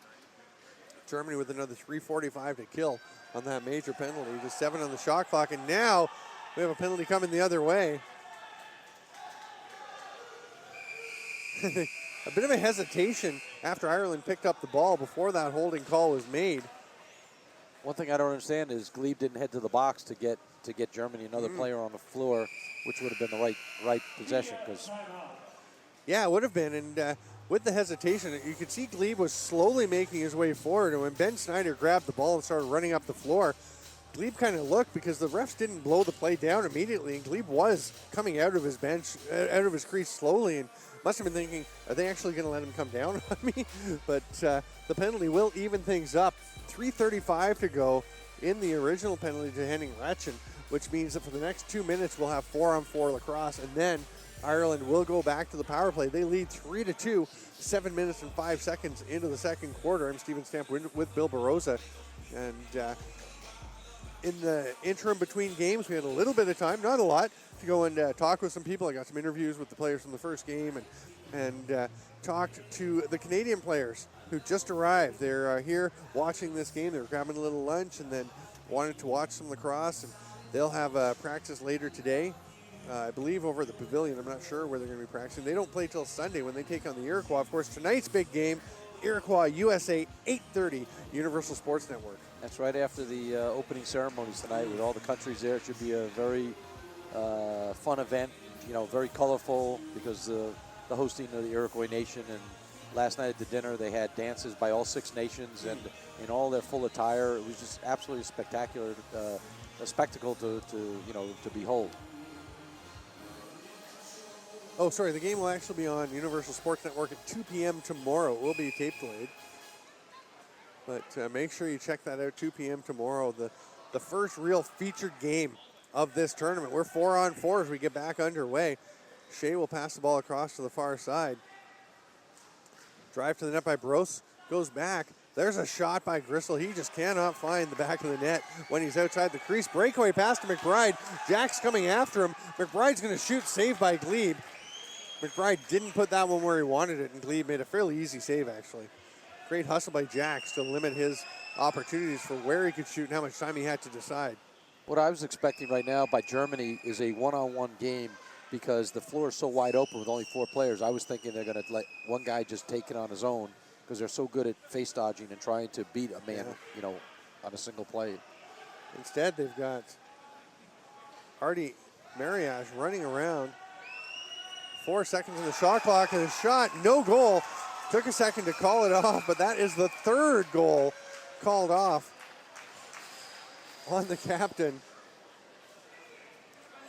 A: Germany with another 3:45 to kill on that major penalty. Just 7 on the shot clock, and now we have a penalty coming the other way. A bit of a hesitation after Ireland picked up the ball before that holding call was made.
B: One thing I don't understand is Glebe didn't head to the box to get Germany another player on the floor, which would have been the right possession.
A: Yeah, it would have been, and with the hesitation, you could see Glebe was slowly making his way forward, and when Ben Snyder grabbed the ball and started running up the floor, Glebe kind of looked because the refs didn't blow the play down immediately, and Glebe was coming out of his bench, out of his crease slowly, and must have been thinking, are they actually going to let him come down on me? But the penalty will even things up. 3:35 to go in the original penalty to Henning Ratchen, which means that for the next 2 minutes we'll have 4-on-4 lacrosse, and then Ireland will go back to the power play. They lead 3-2, 7 minutes and 5 seconds into the second quarter. I'm Stephen Stamp with Bill Barosa, and in the interim between games, we had a little bit of time, not a lot, to go and talk with some people. I got some interviews with the players from the first game and talked to the Canadian players who just arrived. They're here watching this game. They're grabbing a little lunch and then wanted to watch some lacrosse. And they'll have practice later today, I believe over at the Pavilion. I'm not sure where they're going to be practicing. They don't play till Sunday when they take on the Iroquois. Of course, tonight's big game, Iroquois USA, 8:30, Universal Sports Network.
B: That's right after the opening ceremonies tonight with all the countries there. It should be a very fun event, very colorful because the hosting of the Iroquois Nation. And last night at the dinner, they had dances by all 6 nations and in all their full attire. It was just absolutely spectacular, a spectacle to behold.
A: Oh, sorry, the game will actually be on Universal Sports Network at 2 p.m. tomorrow. It will be tape delayed. But make sure you check that out, 2 p.m. tomorrow, the first real featured game of this tournament. We're 4-on-4 as we get back underway. Shea will pass the ball across to the far side. Drive to the net by Brose, goes back. There's a shot by Gristle. He just cannot find the back of the net when he's outside the crease. Breakaway pass to McBride. Jack's coming after him. McBride's going to shoot, saved by Glebe. McBride didn't put that one where he wanted it, and Glebe made a fairly easy save, actually. Great hustle by Jacks to limit his opportunities for where he could shoot and how much time he had to decide.
B: What I was expecting right now by Germany is a one-on-one game because the floor is so wide open with only 4 players. I was thinking they're going to let one guy just take it on his own because they're so good at face dodging and trying to beat a man, you know, on a single play.
A: Instead, they've got Hardy Mariage running around. 4 seconds in the shot clock, and a shot, no goal. Took a second to call it off, but that is the 3rd goal called off on the captain.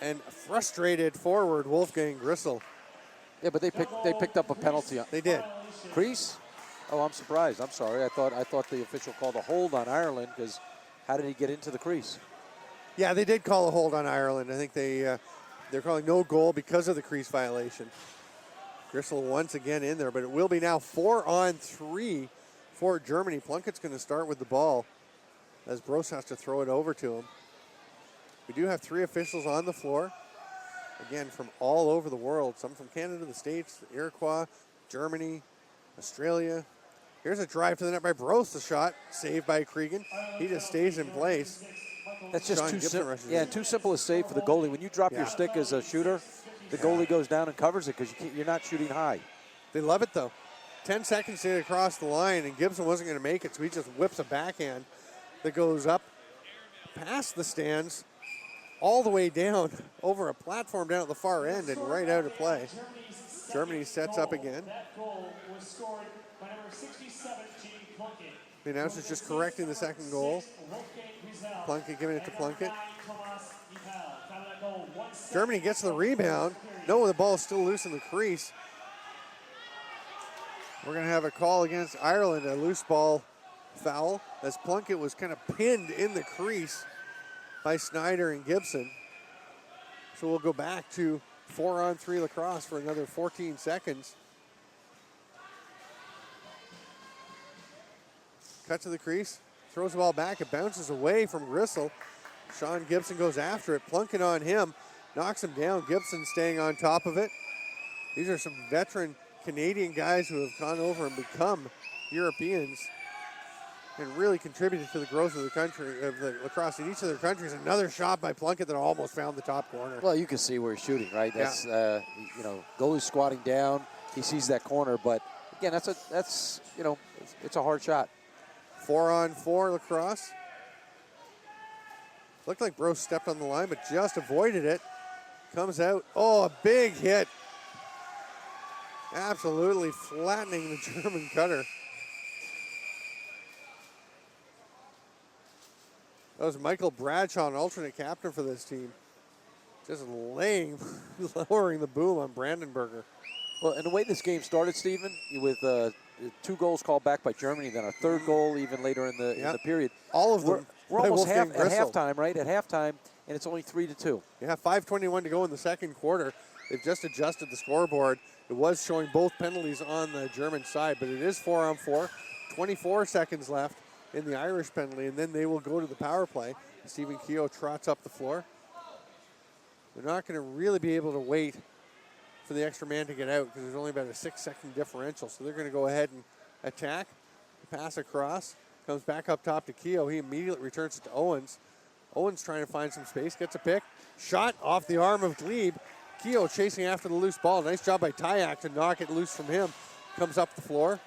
A: And frustrated forward Wolfgang Grissel.
B: Yeah, but they picked up a penalty.
A: They did.
B: Crease? Oh, I'm surprised. I'm sorry. I thought the official called a hold on Ireland because how did he get into the crease?
A: Yeah, they did call a hold on Ireland. I think they're calling no goal because of the crease violation. Grissel once again in there, but it will be now 4-on-3 for Germany. Plunkett's going to start with the ball as Bros has to throw it over to him. We do have 3 officials on the floor. Again, from all over the world. Some from Canada, the States, the Iroquois, Germany, Australia. Here's a drive to the net by Bros. The shot saved by Cregan. He just stays in place.
B: That's just
A: Sean
B: too
A: Gibson
B: simple.
A: rushes
B: Yeah,
A: in.
B: too simple a save for the goalie. When you drop your stick as a shooter, the goalie goes down and covers it because you're not shooting high.
A: They love it, though. 10 seconds to get across the line, and Gibson wasn't going to make it, so he just whips a backhand that goes up past the stands, all the way down, over a platform down at the far end, and right out of play. Germany sets up again.
C: That goal was scored by number 67, Gene Plunkett.
A: The announcer's just correcting the second goal. Plunkett giving it to Plunkett. Germany gets the rebound. No, the ball is still loose in the crease. We're going to have a call against Ireland, a loose ball foul, as Plunkett was kind of pinned in the crease by Snyder and Gibson. So we'll go back to 4-on-3 lacrosse for another 14 seconds. Cut to the crease, throws the ball back, it bounces away from Grissel. Sean Gibson goes after it, Plunkett on him, knocks him down. Gibson staying on top of it. These are some veteran Canadian guys who have gone over and become Europeans and really contributed to the growth of the country, of the lacrosse in each of their countries. Another shot by Plunkett that almost found the top corner.
B: Well, you can see where he's shooting, right? That's you know, goalie's squatting down. He sees that corner, but again, that's you know, it's a hard shot.
A: 4-on-4 lacrosse. Looked like Bros stepped on the line, but just avoided it. Comes out. Oh, a big hit. Absolutely flattening the German cutter. That was Michael Bradshaw, an alternate captain for this team. Just lowering the boom on Brandenburger.
B: Well, and the way this game started, Stephen, with 2 goals called back by Germany, then a 3rd goal even later in the period.
A: All of them.
B: We're
A: by
B: almost at
A: Wolfgang Grissel.
B: halftime, right? At halftime, and it's only 3-2.
A: Yeah, 5:21 to go in the second quarter. They've just adjusted the scoreboard. It was showing both penalties on the German side, but it is 4-on-4. 24 seconds left in the Irish penalty, and then they will go to the power play. Stephen Keogh trots up the floor. They're not going to really be able to wait for the extra man to get out because there's only about a 6-second differential. So they're going to go ahead and attack. Pass across. Comes back up top to Keogh. He immediately returns it to Owens. Owens trying to find some space. Gets a pick. Shot off the arm of Glebe. Keogh chasing after the loose ball. Nice job by Tyak to knock it loose from him. Comes up the floor.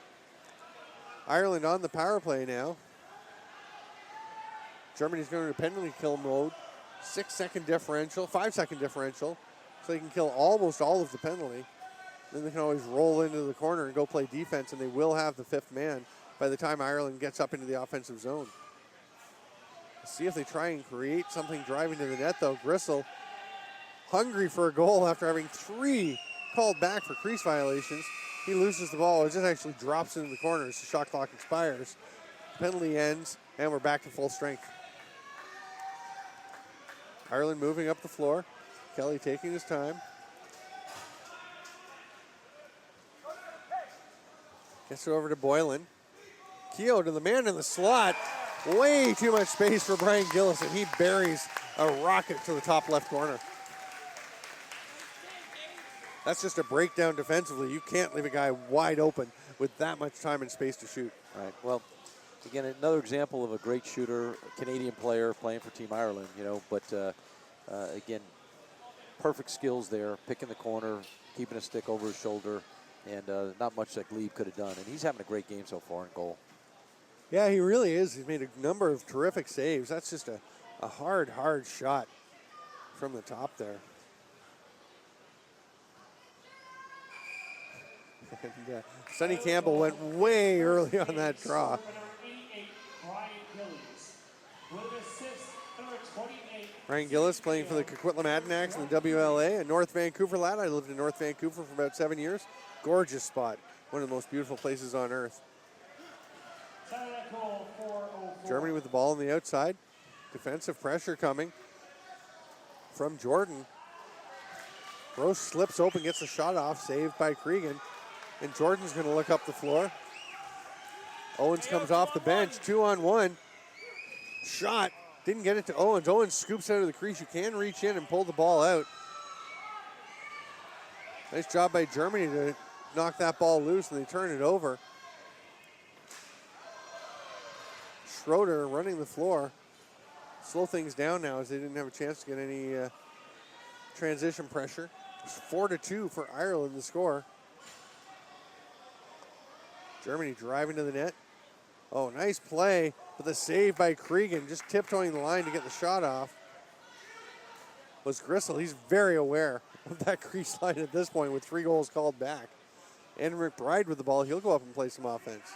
A: Ireland on the power play now. Germany's going to penalty kill mode. 6-second differential, 5-second differential. So they can kill almost all of the penalty. Then they can always roll into the corner and go play defense, and they will have the 5th man by the time Ireland gets up into the offensive zone. Let's see if they try and create something driving to the net, though. Grissel, hungry for a goal after having 3 called back for crease violations. He loses the ball. It just actually drops into the corner as the shot clock expires. Penalty ends, and we're back to full strength. Ireland moving up the floor. Kelly taking his time. Gets it over to Boylan. Keogh to the man in the slot. Way too much space for Brian Gillis, and he buries a rocket to the top left corner. That's just a breakdown defensively. You can't leave a guy wide open with that much time and space to shoot.
B: Right. Well, again, another example of a great shooter, a Canadian player playing for Team Ireland, you know, but again, perfect skills there, picking the corner, keeping a stick over his shoulder, and not much that Glebe could have done. And he's having a great game so far in goal.
A: Yeah, he really is. He's made a number of terrific saves. That's just a hard shot from the top there. And, Sonny Campbell went way early on that draw.
C: Number 88, Brian Gillies. With assist, number 28.
A: Ryan Gillis playing for the Coquitlam Adanacs in the WLA, a North Vancouver lad. I lived in North Vancouver for about 7 years. Gorgeous spot. One of the most beautiful places on earth. Germany with the ball on the outside. Defensive pressure coming from Jordan. Gross slips open, gets the shot off, saved by Cregan. And Jordan's going to look up the floor. Owens comes off the bench, 2-on-1. Shot, didn't get it to Owens. Owens scoops out of the crease. You can reach in and pull the ball out. Nice job by Germany to knock that ball loose, and they turn it over. Schroeder running the floor. Slow things down now as they didn't have a chance to get any transition pressure. It's 4-2 for Ireland, the score. Germany driving to the net. Oh, nice play, but the save by Cregan, just tiptoeing the line to get the shot off, was Gristle. He's very aware of that crease line at this point with 3 goals called back. And McBride with the ball, he'll go up and play some offense.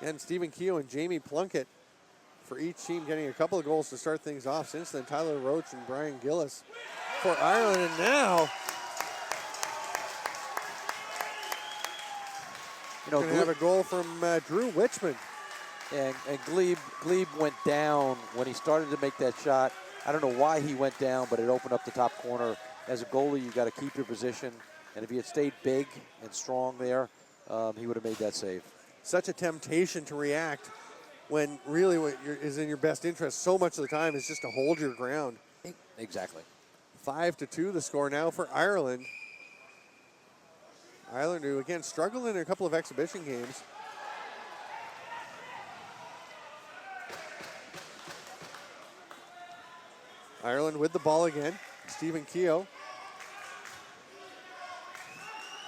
A: And Stephen Keogh and Jamie Plunkett for each team getting a couple of goals to start things off. Since then, Tyler Roach and Brian Gillis for Ireland. And now, we're going to have a goal from Drew Wichman.
B: And Glebe went down when he started to make that shot. I don't know why he went down, but it opened up the top corner. As a goalie, you got to keep your position. And if he had stayed big and strong there, he would have made that save.
A: Such a temptation to react when really what is in your best interest so much of the time is just to hold your ground.
B: Exactly.
A: 5-2 the score now for Ireland. Ireland, who again struggled in a couple of exhibition games. Ireland with the ball again. Stephen Keogh.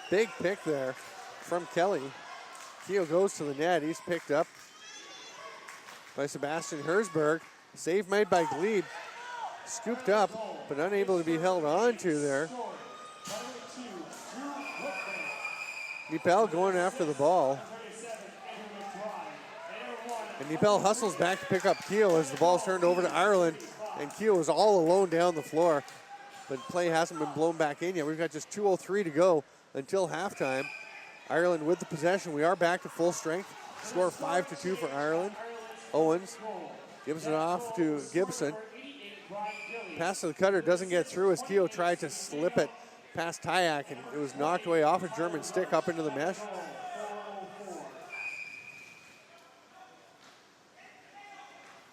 A: Big pick there from Kelly. Keogh goes to the net. He's picked up by Sebastian Herzberg. Save made by Glebe. Scooped up, but unable to be held on to there. Nipel going after the ball. And Nipel hustles back to pick up Keogh as the ball's turned over to Ireland. And Keogh is all alone down the floor. But play hasn't been blown back in yet. We've got just 2:03 to go until halftime. Ireland with the possession. We are back to full strength. Score 5-2 for Ireland. Owens gives it off to Gibson. Pass to the cutter, doesn't get through as Keogh tried to slip it past Tyak, and it was knocked away off a German stick up into the mesh.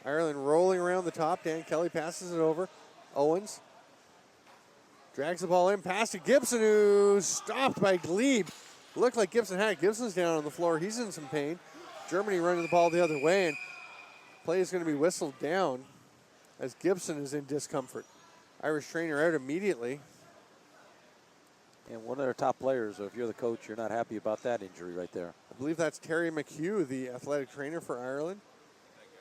A: Ireland rolling around the top. Dan Kelly passes it over. Owens drags the ball in, pass to Gibson, who's stopped by Glebe. Looked like Gibson had it. Gibson's down on the floor. He's in some pain. Germany running the ball the other way, and play is going to be whistled down as Gibson is in discomfort. Irish trainer out immediately.
B: And one of their top players, so if you're the coach, you're not happy about that injury right there.
A: I believe that's Terry McHugh, the athletic trainer for Ireland,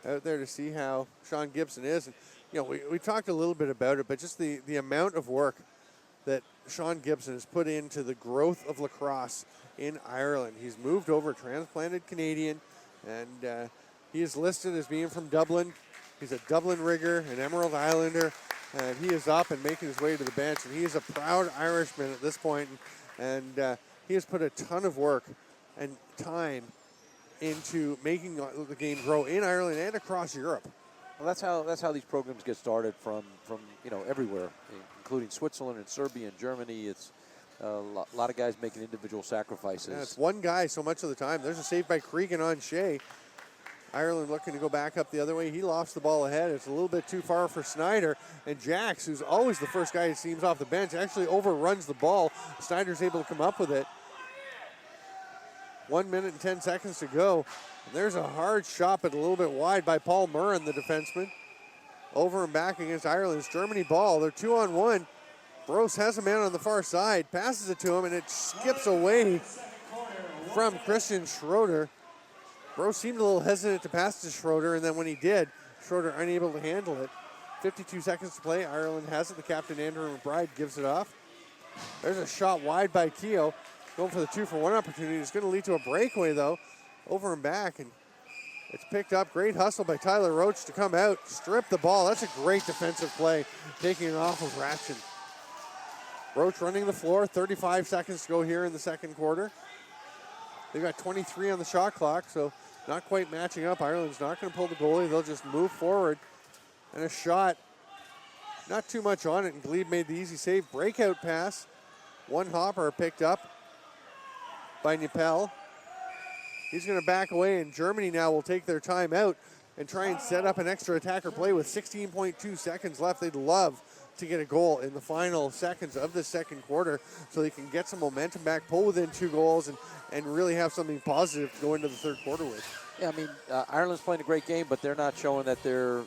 A: out there to see how Sean Gibson is. And, you know, we talked a little bit about it, but just the amount of work that Sean Gibson has put into the growth of lacrosse in Ireland. He's moved over, transplanted Canadian, and he is listed as being from Dublin. He's a Dublin rigger, an Emerald Islander, and he is up and making his way to the bench. And he is a proud Irishman at this point, and he has put a ton of work and time into making the game grow in Ireland and across Europe.
B: Well, that's how these programs get started from everywhere, including Switzerland and Serbia and Germany. It's a lot of guys making individual sacrifices.
A: Yeah, it's one guy so much of the time. There's a save by Cregan on Shea. Ireland looking to go back up the other way. He lofts the ball ahead. It's a little bit too far for Snyder. And Jax, who's always the first guy who seems off the bench, actually overruns the ball. Snyder's able to come up with it. 1 minute and 10 seconds to go. And there's a hard shot, but a little bit wide by Paul Murren, the defenseman. Over and back against Ireland's Germany ball. They're 2-on-1. Brose has a man on the far side, passes it to him, and it skips away from Christian Schroeder. Brose seemed a little hesitant to pass to Schroeder, and then when he did, Schroeder unable to handle it. 52 seconds to play. Ireland has it. The captain, Andrew McBride, gives it off. There's a shot wide by Keogh. Going for the 2-for-1 opportunity. It's going to lead to a breakaway, though. Over and back, and it's picked up. Great hustle by Tyler Roach to come out, strip the ball. That's a great defensive play, taking it off of Ratchin. Roach running the floor. 35 seconds to go here in the second quarter. They've got 23 on the shot clock, so not quite matching up. Ireland's not going to pull the goalie. They'll just move forward. And a shot, not too much on it, and Glebe made the easy save. Breakout pass. One hopper picked up by Nippel. He's going to back away, and Germany now will take their time out and try and set up an extra attacker play with 16.2 seconds left. They'd love to get a goal in the final seconds of the second quarter so they can get some momentum back, pull within 2 goals, and really have something positive to go into the third quarter with.
B: Yeah, I mean, Ireland's playing a great game, but they're not showing that they're,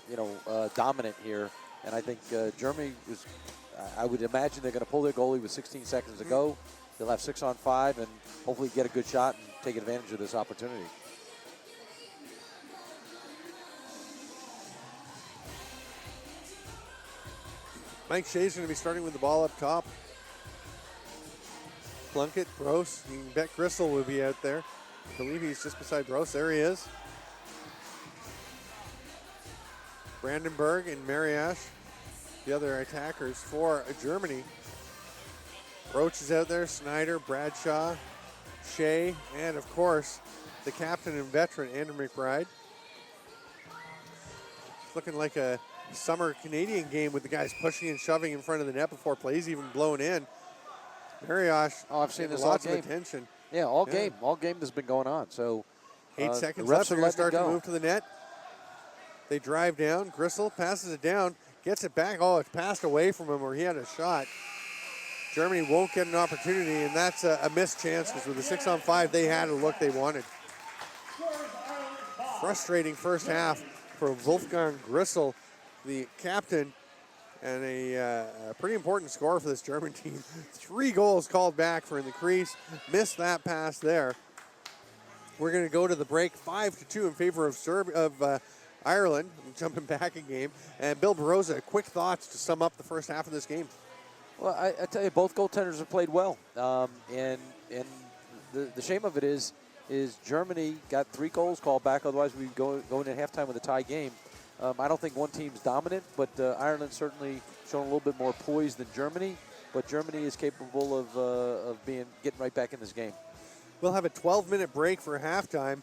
B: dominant here. And I think Germany is, I would imagine they're going to pull their goalie with 16 seconds to go. They'll have 6-on-5 and hopefully get a good shot and take advantage of this opportunity.
A: Mike Shea's going to be starting with the ball up top. Plunkett, Brose, you can bet Gristle will be out there. I believe he's just beside Brose. There he is. Brandenburg and Mariash, the other attackers for Germany. Roach is out there, Snyder, Bradshaw, Shea, and of course, the captain and veteran, Andrew McBride. It's looking like a summer Canadian game with the guys pushing and shoving in front of the net before plays even blown in. Mariash,
B: I've seen this
A: lots
B: all game.
A: of attention.
B: Yeah, all game has been going on. So
A: 8 seconds
B: the refs
A: left. They're going to start to
B: go.
A: move to the net. They drive down. Gristle passes it down, gets it back. Oh, it's passed away from him where he had a shot. Germany won't get an opportunity, and that's a missed chance because with the 6-on-5, they had a look they wanted. Frustrating first half for Wolfgang Gristle, the captain, and a pretty important score for this German team. 3 goals called back for in the crease. Missed that pass there. We're going to go to the break 5-2 in favor of Ireland. I'm jumping back a game. And Bill Baroza, quick thoughts to sum up the first half of this game.
B: Well, I tell you, both goaltenders have played well. And the shame of it is Germany got 3 goals called back. Otherwise, we'd go into halftime with a tie game. I don't think one team's dominant, but Ireland certainly shown a little bit more poise than Germany. But Germany is capable of getting right back in this game.
A: We'll have a 12-minute break for halftime.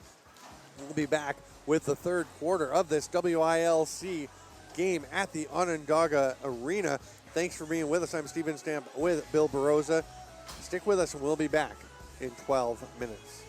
A: We'll be back with the third quarter of this WILC game at the Onondaga Arena. Thanks for being with us. I'm Steven Stamp with Bill Baroza. Stick with us, and we'll be back in 12 minutes.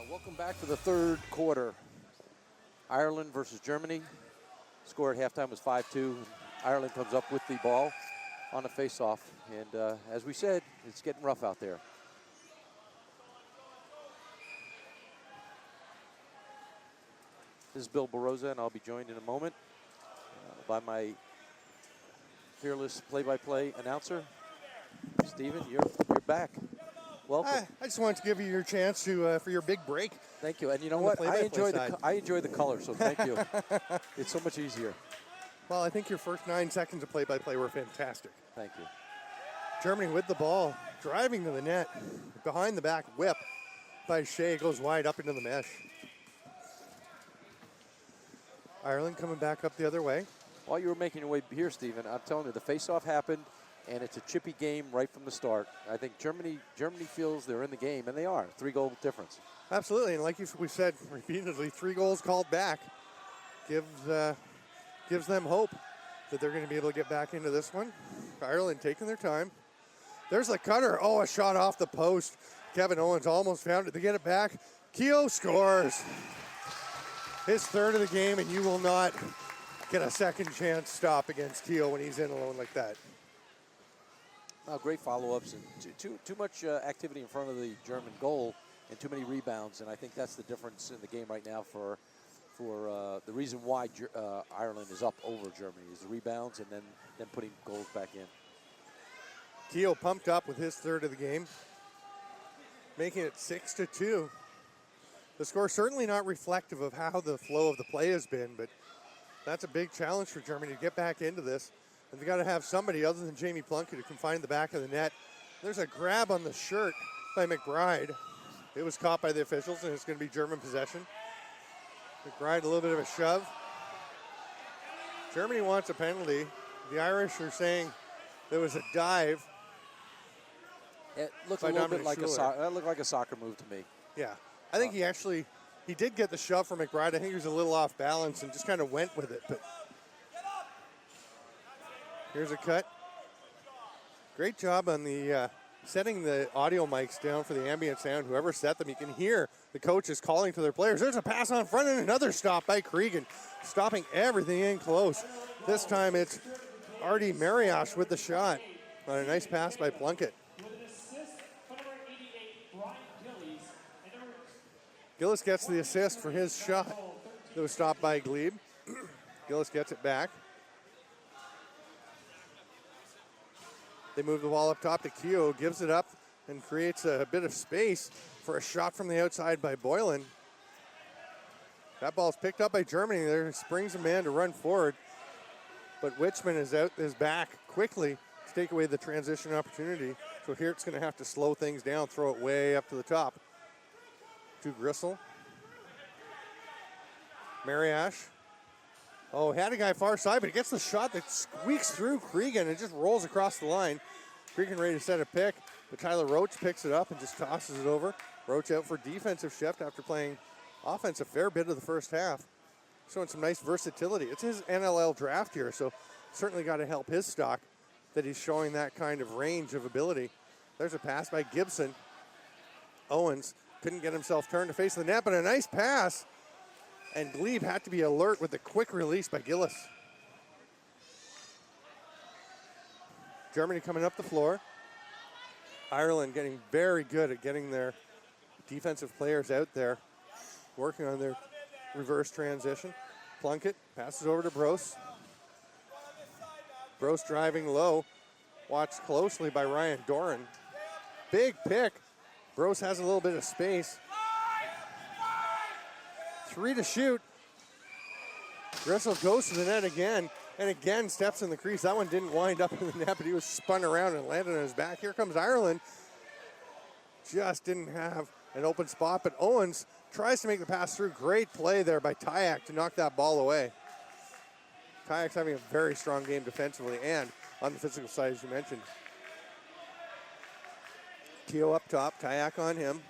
B: Welcome back to the third quarter. Ireland versus Germany. Score at halftime was 5-2. Ireland comes up with the ball on a face-off. And as we said, it's getting rough out there. This is Bill Baroza, and I'll be joined in a moment by my fearless play-by-play announcer. Stephen, you're back. Welcome.
A: I just wanted to give you your chance to for your big break.
B: Thank you. And you know
A: On the
B: what?
A: play-by-play
B: I enjoy the color, so thank you. It's so much easier.
A: Well, I think your first 9 seconds of play-by-play were fantastic.
B: Thank you.
A: Germany with the ball, driving to the net, behind the back whip by Shea, goes wide up into the mesh. Ireland coming back up the other way.
B: While you were making your way here, Stephen, I'm telling you, the face-off happened, and it's a chippy game right from the start. I think Germany feels they're in the game, and they are. 3-goal difference.
A: Absolutely, and like we said repeatedly, 3 goals called back gives them hope that they're going to be able to get back into this one. Ireland taking their time. There's the cutter. Oh, a shot off the post. Kevin Owens almost found it to get it back. Keogh scores. His third of the game, and you will not get a second chance stop against Keogh when he's in alone like that.
B: Great follow-ups and too much activity in front of the German goal and too many rebounds, and I think that's the difference in the game right now for the reason why Ireland is up over Germany is the rebounds and then putting goals back in.
A: Keogh pumped up with his third of the game, making it 6-2. The score certainly not reflective of how the flow of the play has been, but that's a big challenge for Germany to get back into this. And they got to have somebody other than Jamie Plunkett who can find the back of the net. There's a grab on the shirt by McBride. It was caught by the officials, and it's going to be German possession. McBride, a little bit of a shove. Germany wants a penalty. The Irish are saying there was a dive.
B: It looked a
A: by
B: little bit
A: Dominic
B: like
A: Schuler.
B: that looked like a soccer move to me.
A: Yeah. I think he did get the shove from McBride. I think he was a little off balance and just kind of went with it. But here's a cut. Great job on the setting the audio mics down for the ambient sound. Whoever set them, you can hear the coaches calling to their players. There's a pass on front and another stop by Cregan, stopping everything in close. This time it's Artie Mariash with the shot on a nice pass by Plunkett.
C: With an assist for number 88, Brian Gillies. And number
A: Gillis gets the assist for his shot that was stopped by Glebe. Gillis gets it back. They move the ball up top to Keogh, gives it up and creates a bit of space for a shot from the outside by Boylan. That ball's picked up by Germany. There springs a man to run forward, but Witchman is back quickly to take away the transition opportunity. So here it's going to have to slow things down, throw it way up to the top. To Gristle. Mariash. Oh, had a guy far side, but he gets the shot that squeaks through Cregan and just rolls across the line. Cregan ready to set a pick, but Tyler Roach picks it up and just tosses it over. Roach out for defensive shift after playing offense a fair bit of the first half. Showing some nice versatility. It's his NLL draft here, so certainly got to help his stock that he's showing that kind of range of ability. There's a pass by Gibson. Owens couldn't get himself turned to face the net, but a nice pass. And Glebe had to be alert with the quick release by Gillis. Germany coming up the floor. Ireland getting very good at getting their defensive players out there, working on their reverse transition. Plunkett passes over to Brose. Brose driving low, watched closely by Ryan Doran. Big pick. Brose has a little bit of space. 3 to shoot. Gristle goes to the net again, and again steps in the crease. That one didn't wind up in the net, but he was spun around and landed on his back. Here comes Ireland. Just didn't have an open spot, but Owens tries to make the pass through. Great play there by Tyak to knock that ball away. Tyak's having a very strong game defensively and on the physical side, as you mentioned. Keogh up top, Tyak on him.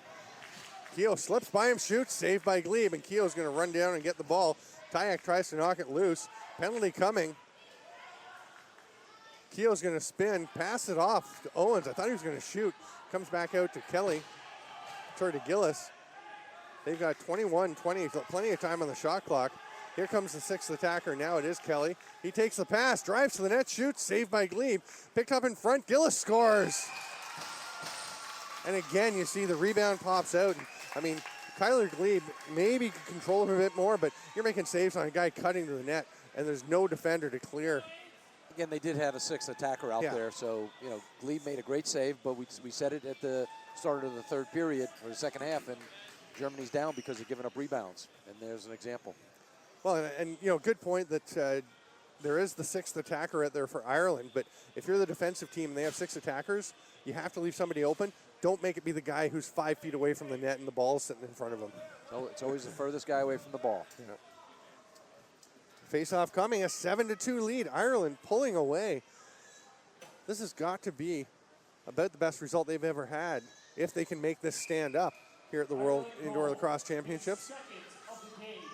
A: Keogh slips by him, shoots, saved by Glebe, and Keogh's going to run down and get the ball. Tyak tries to knock it loose. Penalty coming. Keogh's going to spin, pass it off to Owens. I thought he was going to shoot. Comes back out to Kelly. Toward to Gillis. They've got 21-20, plenty of time on the shot clock. Here comes the sixth attacker. Now it is Kelly. He takes the pass, drives to the net, shoots, saved by Glebe. Picked up in front, Gillis scores. And again, you see the rebound pops out. I mean, Kyler Glebe maybe could control him a bit more, but you're making saves on a guy cutting to the net, and there's no defender to clear.
B: Again, they did have a sixth attacker out there, so, you know, Glebe made a great save, but we said it at the start of the third period, or the second half, and Germany's down because they're giving up rebounds, and there's an example.
A: Well, and you know, good point that there is the sixth attacker out there for Ireland, but if you're the defensive team and they have six attackers, you have to leave somebody open. Don't make it be the guy who's 5 feet away from the net and the ball is sitting in front of him.
B: So it's always the furthest guy away from the ball.
A: Yeah. Face-off coming, a 7-2 lead. Ireland pulling away. This has got to be about the best result they've ever had if they can make this stand up here at the World Indoor Lacrosse Championships.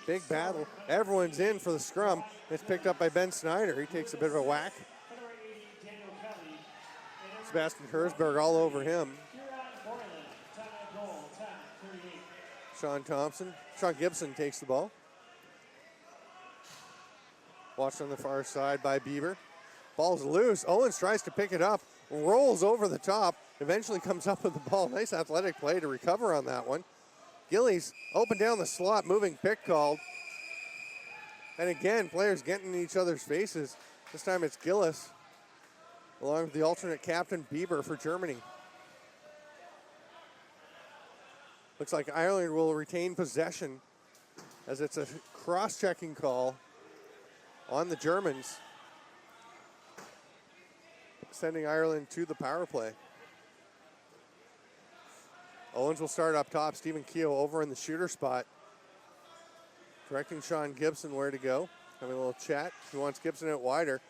A: Big battle. Everyone's in for the scrum. It's picked up by Ben Snyder. He takes a bit of a whack. Sebastian Herzberg all over him. Sean Gibson takes the ball. Watched on the far side by Bieber. Ball's loose. Owens tries to pick it up, rolls over the top, eventually comes up with the ball. Nice athletic play to recover on that one. Gillies open down the slot, moving pick called. And again, players getting in each other's faces. This time it's Gillis, along with the alternate captain Bieber for Germany. Looks like Ireland will retain possession as it's a cross-checking call on the Germans, sending Ireland to the power play. Owens will start up top. Stephen Keogh over in the shooter spot, directing Sean Gibson where to go. Having a little chat. He wants Gibson out wider.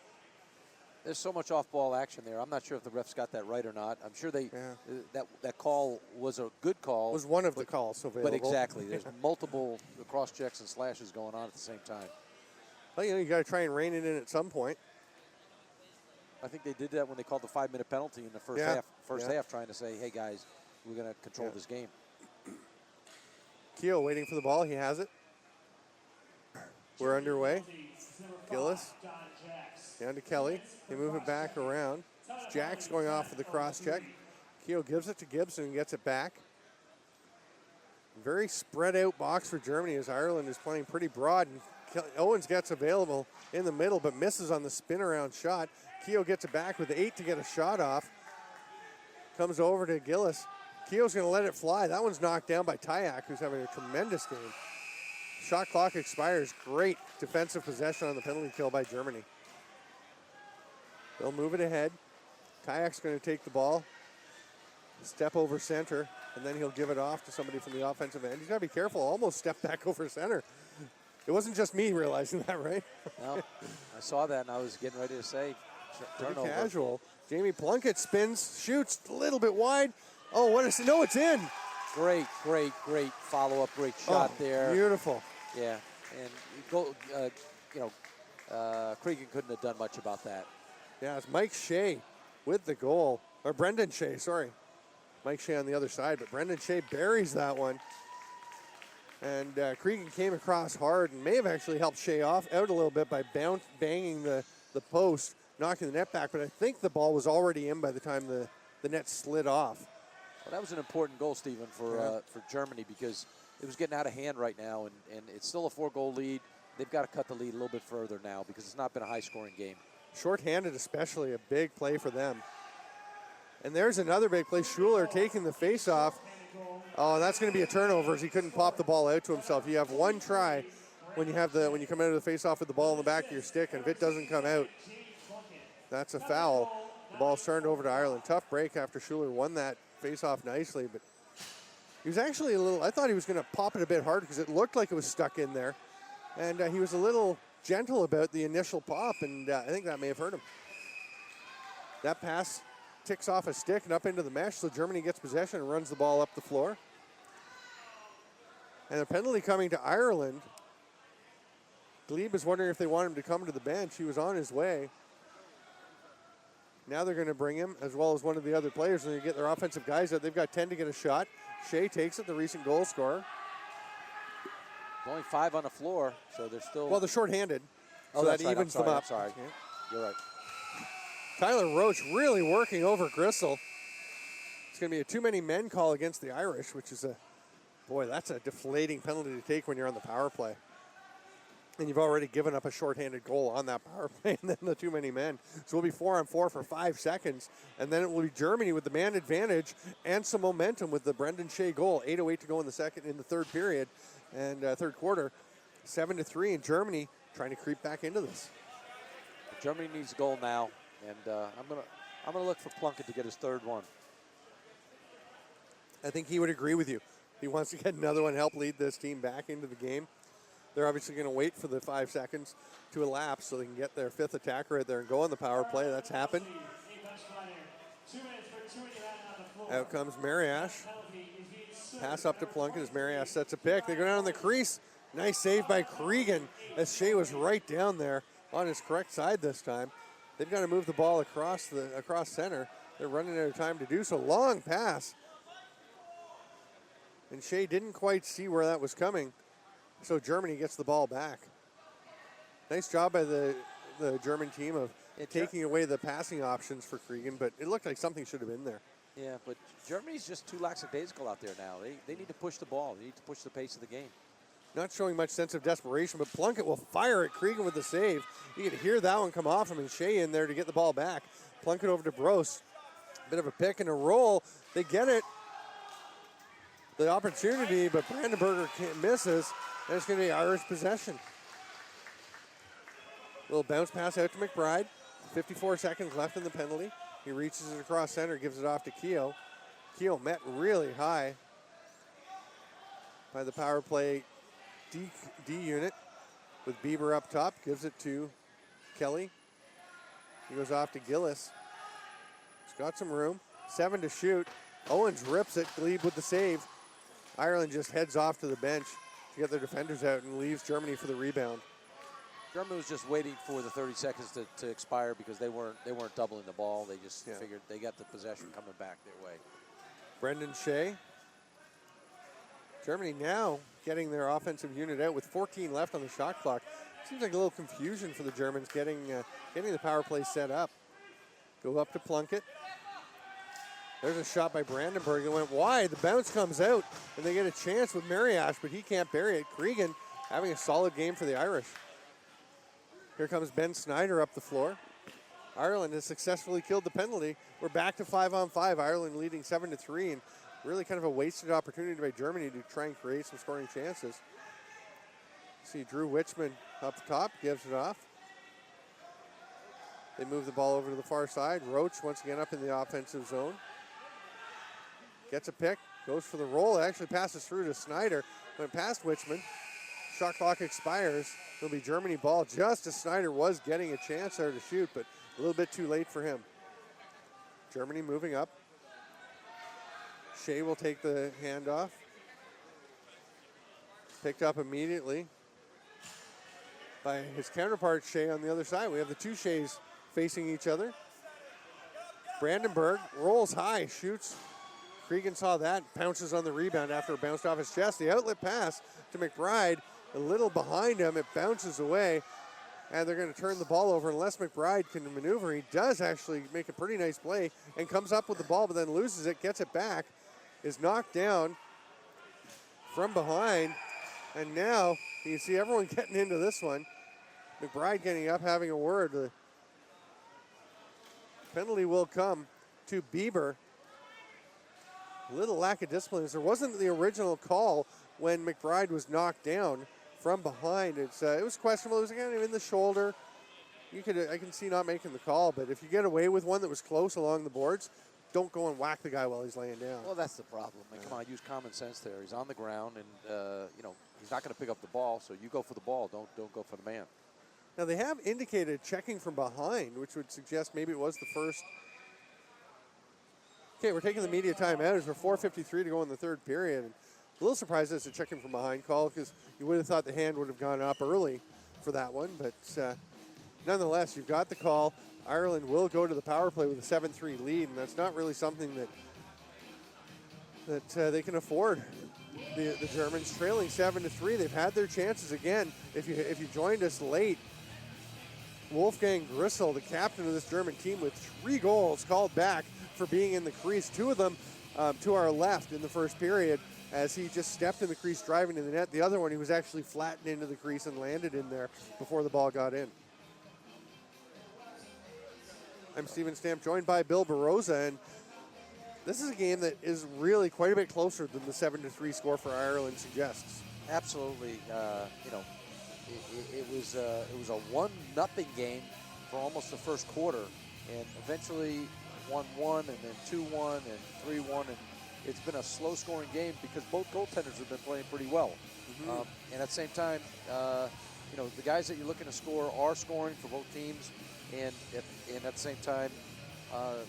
B: There's so much off-ball action there. I'm not sure if the refs got that right or not. I'm sure that call was a good call.
A: It was one of the calls available.
B: But exactly, there's multiple cross checks and slashes going on at the same time.
A: Well, you know, you got to try and rein it in at some point.
B: I think they did that when they called the 5-minute penalty in the first half, trying to say, hey guys, we're going to control this game.
A: Keogh waiting for the ball. He has it. We're underway. Gillis down to Kelly. They move it back around. Jack's going off for the cross check. Keogh gives it to Gibson and gets it back. Very spread out box for Germany as Ireland is playing pretty broad. And Owens gets available in the middle but misses on the spin around shot. Keogh gets it back with 8 to get a shot off. Comes over to Gillis. Keogh's going to let it fly. That one's knocked down by Tyak, who's having a tremendous game. Shot clock expires. Great defensive possession on the penalty kill by Germany. They'll move it ahead. Tyak's going to take the ball, step over center, and then he'll give it off to somebody from the offensive end. He's got to be careful. Almost stepped back over center. It wasn't just me realizing that, right?
B: No, I saw that, and I was getting ready to say turnover.
A: Casual. Jamie Plunkett spins, shoots a little bit wide. Oh, what is it? No, it's in.
B: Great follow-up, great shot there.
A: Beautiful.
B: Yeah, and Cregan couldn't have done much about that.
A: Yeah, it's Mike Shea with the goal, or Brendan Shea, sorry. Mike Shea on the other side, but Brendan Shea buries that one. And Cregan came across hard and may have actually helped Shea out a little bit by banging the post, knocking the net back, but I think the ball was already in by the time the net slid off.
B: Well, that was an important goal, Stephen, for Germany because it was getting out of hand right now, and it's still a 4-goal lead. They've got to cut the lead a little bit further now because it's not been a high-scoring game.
A: Short-handed especially, a big play for them. And there's another big play. Schuler taking the face-off. Oh, that's going to be a turnover as he couldn't pop the ball out to himself. You have one try when you come out of the face-off with the ball in the back of your stick, and if it doesn't come out, that's a foul. The ball's turned over to Ireland. Tough break after Schuler won that face-off nicely, but he was actually I thought he was going to pop it a bit hard because it looked like it was stuck in there. And he was a little gentle about the initial pop, and I think that may have hurt him. That pass ticks off a stick and up into the mesh, so Germany gets possession and runs the ball up the floor. And a penalty coming to Ireland. Glebe is wondering if they want him to come to the bench. He was on his way. Now they're going to bring him, as well as one of the other players, and they get their offensive guys out. They've got 10 to get a shot. Shea takes it, the recent goal scorer.
B: Only 5 on the floor, so they're still.
A: Well, they're shorthanded, so
B: that's
A: that
B: right.
A: evens
B: I'm
A: them
B: sorry,
A: up.
B: I'm sorry. You're right.
A: Tyler Roach really working over Gristle. It's going to be a too many men call against the Irish, which is boy, that's a deflating penalty to take when you're on the power play. And you've already given up a shorthanded goal on that power play and then the too many men. So we'll be 4-on-4 for 5 seconds. And then it will be Germany with the man advantage and some momentum with the Brendan Shea goal. 8:08 to go in the third period and third quarter. 7-3, and Germany trying to creep back into this.
B: Germany needs a goal now, and I'm gonna look for Plunkett to get his third one.
A: I think he would agree with you. He wants to get another one, help lead this team back into the game. They're obviously going to wait for the 5 seconds to elapse so they can get their 5th attacker right there and go on the power play. That's happened. Out comes Mariash. Pass up to Plunkett as Mariash sets a pick. They go down in the crease. Nice save by Cregan as Shea was right down there on his correct side this time. They've got to move the ball across center. They're running out of time to do so. Long pass. And Shea didn't quite see where that was coming. So Germany gets the ball back. Nice job by the German team of taking away the passing options for Cregan, but it looked like something should have been there.
B: Yeah, but Germany's just too lackadaisical out there now. They need to push the ball. They need to push the pace of the game.
A: Not showing much sense of desperation, but Plunkett will fire at Cregan with the save. You can hear that one come off him, and Shea in there to get the ball back. Plunkett over to Brose. Bit of a pick and a roll. They get it. The opportunity, but Brandenburger misses. And it's going to be Irish possession. Little bounce pass out to McBride. 54 seconds left in the penalty. He reaches it across center, gives it off to Keogh. Keogh met really high by the power play D unit with Bieber up top. Gives it to Kelly. He goes off to Gillis. He's got some room. 7 to shoot. Owens rips it. Glebe with the save. Ireland just heads off to the bench to get their defenders out and leaves Germany for the rebound.
B: Germany was just waiting for the 30 seconds to expire because they weren't doubling the ball. They just figured they got the possession coming back their way.
A: Brendan Shea. Germany now getting their offensive unit out with 14 left on the shot clock. Seems like a little confusion for the Germans getting the power play set up. Go up to Plunkett. There's a shot by Brandenburg that went wide. The bounce comes out, and they get a chance with Mariash, but he can't bury it. Cregan having a solid game for the Irish. Here comes Ben Snyder up the floor. Ireland has successfully killed the penalty. We're back to 5-on-5. Ireland leading 7-3, and really kind of a wasted opportunity by Germany to try and create some scoring chances. See Drew Wichman up top, gives it off. They move the ball over to the far side. Roach once again up in the offensive zone. Gets a pick, goes for the roll. It actually passes through to Snyder. Went past Wichman. Shot clock expires. It'll be Germany ball just as Snyder was getting a chance there to shoot, but a little bit too late for him. Germany moving up. Shea will take the handoff. Picked up immediately by his counterpart, Shea, on the other side. We have the two Sheas facing each other. Brandenburg rolls high, shoots. Cregan saw that, pounces on the rebound after it bounced off his chest. The outlet pass to McBride, a little behind him. It bounces away, and they're going to turn the ball over unless McBride can maneuver. He does actually make a pretty nice play and comes up with the ball, but then loses it, gets it back, is knocked down from behind, and now you see everyone getting into this one. McBride getting up, having a word. The penalty will come to Bieber. A little lack of discipline. There wasn't the original call when McBride was knocked down from behind. It was questionable. It was kind of in the shoulder. I can see not making the call, but if you get away with one that was close along the boards, don't go and whack the guy while he's laying down.
B: Well, that's the problem. I mean, come on, use common sense there. He's on the ground, and he's not going to pick up the ball. So you go for the ball. Don't go for the man.
A: Now they have indicated checking from behind, which would suggest maybe it was the first. Okay, we're taking the media timeout as we're 4:53 to go in the third period. And a little surprised it's a checking from behind call because you would have thought the hand would have gone up early for that one. But nonetheless, you've got the call. Ireland will go to the power play with a 7-3 lead, and that's not really something that that they can afford. The Germans trailing 7-3. They've had their chances again. If you joined us late, Wolfgang Grissel, the captain of this German team, with 3 goals called back for being in the crease. 2 of them to our left in the first period, as he just stepped in the crease driving to the net. The other one, he was actually flattened into the crease and landed in there before the ball got in. I'm Steven Stamp, joined by Bill Baroza, and this is a game that is really quite a bit closer than the 7-3 score for Ireland suggests.
B: Absolutely. It was a 1-0 game for almost the first quarter, and eventually 1-1, and then 2-1, and 3-1, and it's been a slow-scoring game because both goaltenders have been playing pretty well. And at the same time, the guys that you're looking to score are scoring for both teams, and at the same time,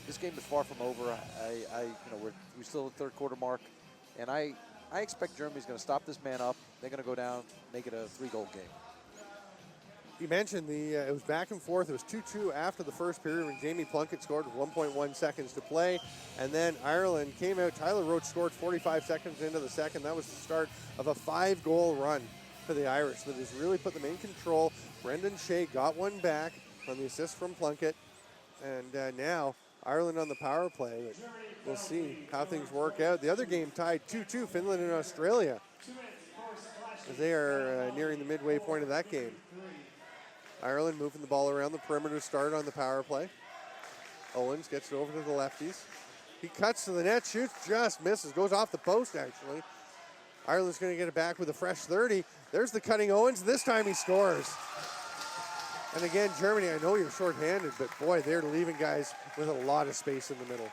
B: this game is far from over. We're still at the third quarter mark, and I expect Germany's going to stop this man up. They're going to go down, make it a 3-goal game.
A: You mentioned it was back and forth. It was 2-2 after the first period when Jamie Plunkett scored with 1.1 seconds to play. And then Ireland came out. Tyler Roach scored 45 seconds into the second. That was the start of a 5-goal run for the Irish that has really put them in control. Brendan Shea got one back on the assist from Plunkett. And now Ireland on the power play. We'll see how things work out. The other game tied 2-2, Finland and Australia, as they are nearing the midway point of that game. Ireland moving the ball around the perimeter to start on the power play. Owens gets it over to the lefties. He cuts to the net, shoots, just misses, goes off the post actually. Ireland's going to get it back with a fresh 30. There's the cutting Owens. This time he scores. And again, Germany, I know you're shorthanded, but boy, they're leaving guys with a lot of space in the middle.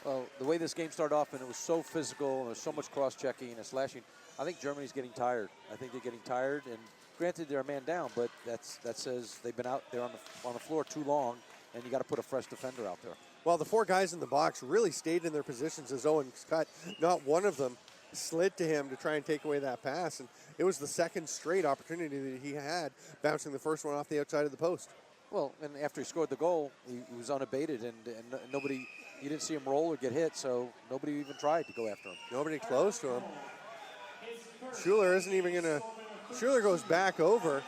B: Well, the way this game started off, and it was so physical, and there's so much cross-checking and slashing, I think Germany's getting tired. I think they're getting tired, and granted, they're a man down, but that says they've been out there on the floor too long, and you got to put a fresh defender out there.
A: Well, the 4 guys in the box really stayed in their positions as Owens cut. Not one of them slid to him to try and take away that pass, and it was the second straight opportunity that he had, bouncing the first one off the outside of the post.
B: Well, and after he scored the goal, he was unabated, and nobody, you didn't see him roll or get hit, so nobody even tried to go after him.
A: Nobody close to him. Schuler isn't even going to. Schuler goes back over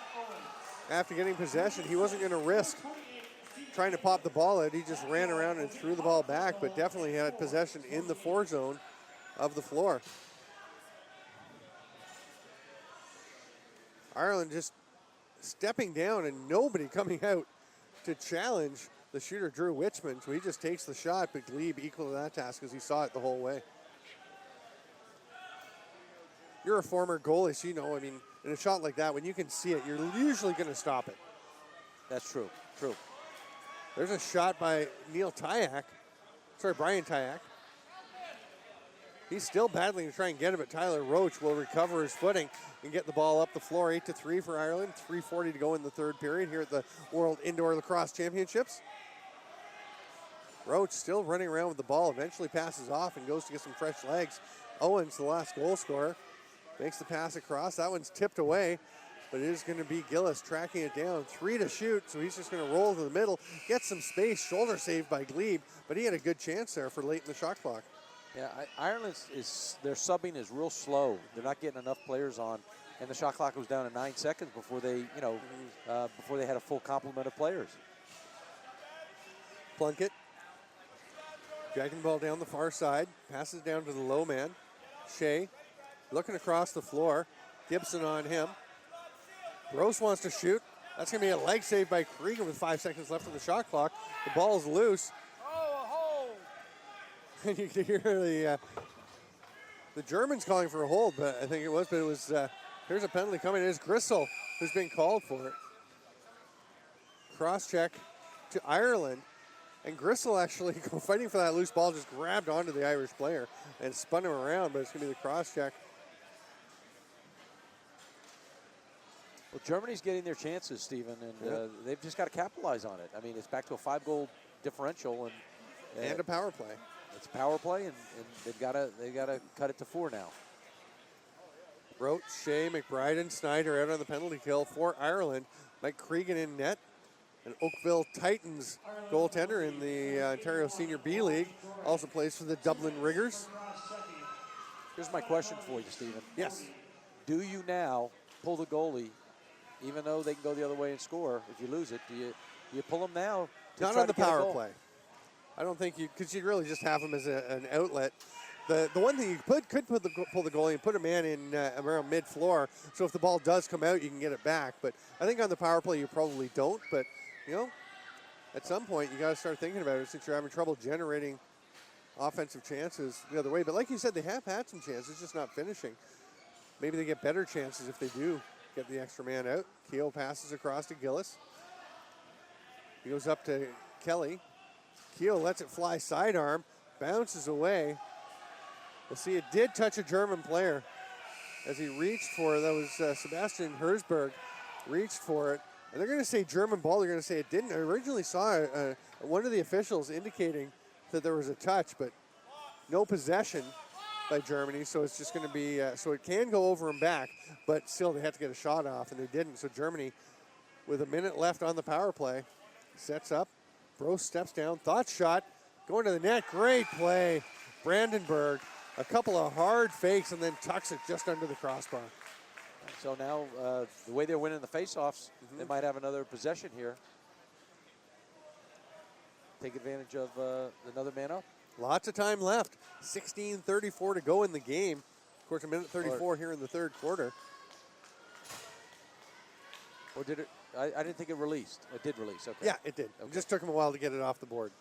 A: after getting possession. He wasn't going to risk trying to pop the ball out. He just ran around and threw the ball back, but definitely had possession in the 4 zone of the floor. Ireland just stepping down and nobody coming out to challenge the shooter, Drew Wichman. So he just takes the shot, but Glebe equal to that task because he saw it the whole way. You're a former goalie, so you know, I mean, in a shot like that, when you can see it, you're usually going to stop it.
B: That's true, true.
A: There's a shot by Brian Tyack. He's still battling to try and get it, but Tyler Roach will recover his footing and get the ball up the floor. 8-3 for Ireland. 3:40 to go in the third period here at the World Indoor Lacrosse Championships. Roach still running around with the ball, eventually passes off and goes to get some fresh legs. Owens, the last goal scorer, makes the pass across. That one's tipped away, but it is going to be Gillis tracking it down. 3 to shoot, so he's just going to roll to the middle, get some space, shoulder saved by Glebe, but he had a good chance there for late in the shot clock.
B: Yeah, Ireland their subbing is real slow. They're not getting enough players on, and the shot clock was down to 9 seconds before they, before they had a full complement of players.
A: Plunkett dragging the ball down the far side, passes down to the low man. Shea looking across the floor. Gibson on him. Gross wants to shoot. That's going to be a leg save by Cregan with 5 seconds left on the shot clock. The ball's loose. And you can hear the Germans calling for a hold, but I think it was. But it was. Here's a penalty coming. It is Grissel who's been called for it. Cross check to Ireland, and Grissel actually fighting for that loose ball just grabbed onto the Irish player and spun him around. But it's going to be the cross check.
B: Well, Germany's getting their chances, Stephen, and they've just got to capitalize on it. I mean, it's back to a 5-goal differential,
A: and a power play.
B: It's power play, and they've got to cut it to 4 now.
A: Roach, Shea, McBride, and Snyder out on the penalty kill for Ireland. Mike Cregan in net. an Oakville Titans goaltender in the Ontario Senior B League. Also plays for the Dublin Riggers.
B: Here's my question for you, Stephen.
A: Yes.
B: Do you now pull the goalie, even though they can go the other way and score if you lose it? Do you pull them now?
A: Not on the power play. I don't think you, because you'd really just have him as an outlet. The one thing you could pull the goalie and put a man in around mid-floor, so if the ball does come out, you can get it back. But I think on the power play, you probably don't. But, you know, at some point, you got to start thinking about it since you're having trouble generating offensive chances the other way. But like you said, they have had some chances, just not finishing. Maybe they get better chances if they do get the extra man out. Keogh passes across to Gillis. He goes up to Kelly. Keogh lets it fly sidearm, bounces away. We'll see it did touch a German player as he reached for it. That was Sebastian Herzberg reached for it. And they're going to say German ball. They're going to say it didn't. I originally saw one of the officials indicating that there was a touch, but no possession by Germany. So it's just going to be, so it can go over and back, but still they have to get a shot off, and they didn't. So Germany, with a minute left on the power play, sets up. Bros steps down, thought shot, going to the net. Great play. Brandenburg, a couple of hard fakes, and then tucks it just under the crossbar.
B: So now, the way they're winning the faceoffs, they might have another possession here. Take advantage of another man up.
A: Lots of time left. 16:34 to go in the game. Of course, a minute 34 here in the third quarter.
B: Or did it? I didn't think it released. It did release. Okay.
A: Yeah, it did.
B: Okay.
A: It just took him a while to get it off the board.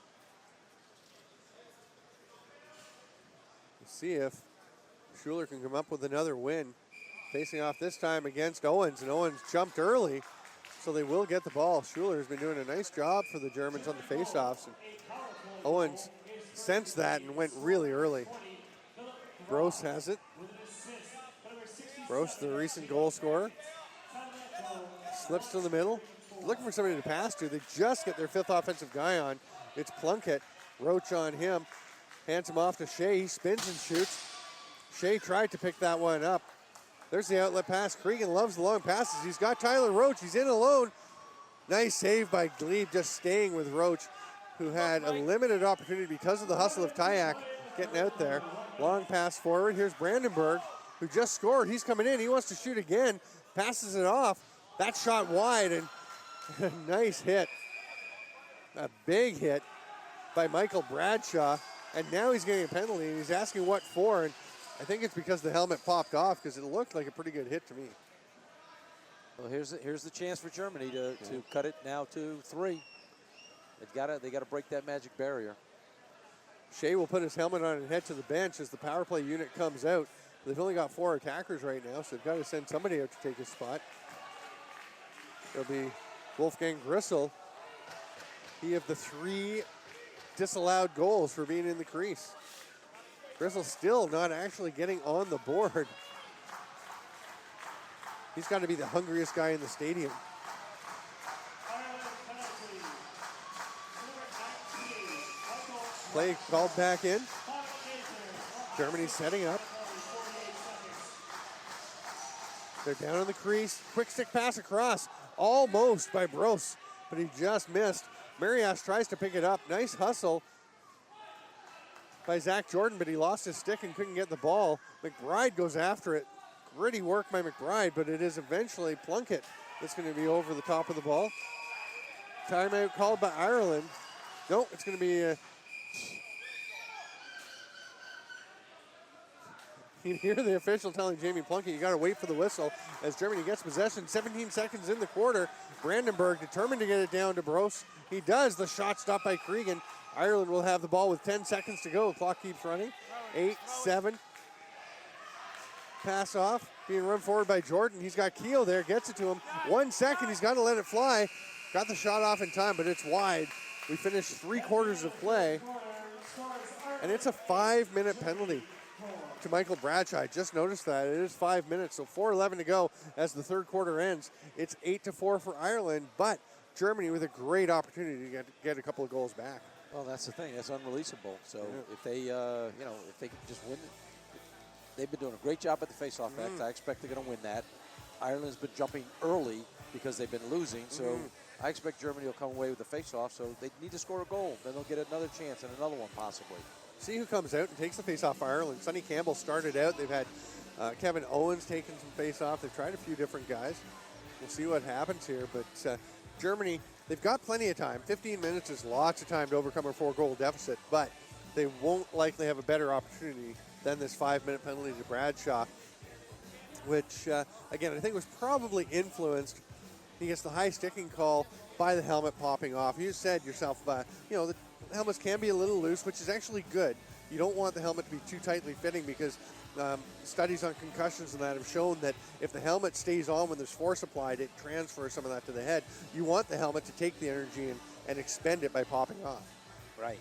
A: Let's see if Schuler can come up with another win. Facing off this time against Owens, and Owens jumped early, so they will get the ball. Schuler has been doing a nice job for the Germans on the faceoffs. And Owens sensed that and went really early. Gross has it. Gross, the recent goal scorer. Slips to the middle. Looking for somebody to pass to. They just get their fifth offensive guy on. It's Plunkett. Roach on him. Hands him off to Shea. He spins and shoots. Shea tried to pick that one up. There's the outlet pass. Cregan loves the long passes. He's got Tyler Roach. He's in alone. Nice save by Glebe, just staying with Roach, who had a limited opportunity because of the hustle of Tyak getting out there. Long pass forward. Here's Brandenburg, who just scored. He's coming in. He wants to shoot again. Passes it off. That shot wide, and a nice hit. A big hit by Michael Bradshaw. And now he's getting a penalty, and he's asking what for. And I think it's because the helmet popped off, because it looked like a pretty good hit to me.
B: Well, here's the chance for Germany to cut it now to 3. They gotta break that magic barrier.
A: Shea will put his helmet on and head to the bench as the power play unit comes out. They've only got 4 attackers right now, so they've got to send somebody out to take his spot. It'll be Wolfgang Grissel. He of the 3 disallowed goals for being in the crease. Grissel still not actually getting on the board. He's got to be the hungriest guy in the stadium. Play called back in. Germany setting up. They're down on the crease. Quick stick pass across. Almost by Bros, but he just missed. Marias tries to pick it up. Nice hustle by Zach Jordan, but he lost his stick and couldn't get the ball. McBride goes after it. Gritty work by McBride, but it is eventually Plunkett that's going to be over the top of the ball. Timeout called by Ireland. No, it's going to be you hear the official telling Jamie Plunkett, you got to wait for the whistle as Germany gets possession. 17 seconds in the quarter. Brandenburg determined to get it down to Bros. He does. The shot stopped by Cregan. Ireland will have the ball with 10 seconds to go. Clock keeps running. 8-7. Pass off. Being run forward by Jordan. He's got Keogh there. Gets it to him. 1 second. He's got to let it fly. Got the shot off in time, but it's wide. We finished 3 quarters of play. And it's a 5-minute penalty to Michael Bradshaw. I just noticed that. It is 5 minutes, so 4:11 to go as the third quarter ends. It's 8-4 for Ireland, but Germany with a great opportunity to get a couple of goals back.
B: Well, that's the thing. That's unreleasable. So if they, if they can just win it, they've been doing a great job at the faceoff act. I expect they're going to win that. Ireland's been jumping early because they've been losing, so I expect Germany will come away with the face-off, so they need to score a goal. Then they'll get another chance and another one possibly.
A: See who comes out and takes the face-off for Ireland. Sonny Campbell started out. They've had Kevin Owens taking some face-off. They've tried a few different guys. We'll see what happens here. But Germany, they've got plenty of time. 15 minutes is lots of time to overcome a 4-goal deficit, but they won't likely have a better opportunity than this 5-minute penalty to Bradshaw, which, again, I think was probably influenced. He gets the high sticking call by the helmet popping off. You said yourself, you know, the helmets can be a little loose, which is actually good. You don't want the helmet to be too tightly fitting because studies on concussions and that have shown that if the helmet stays on when there's force applied, it transfers some of that to the head. You want the helmet to take the energy and expend it by popping off.
B: Right.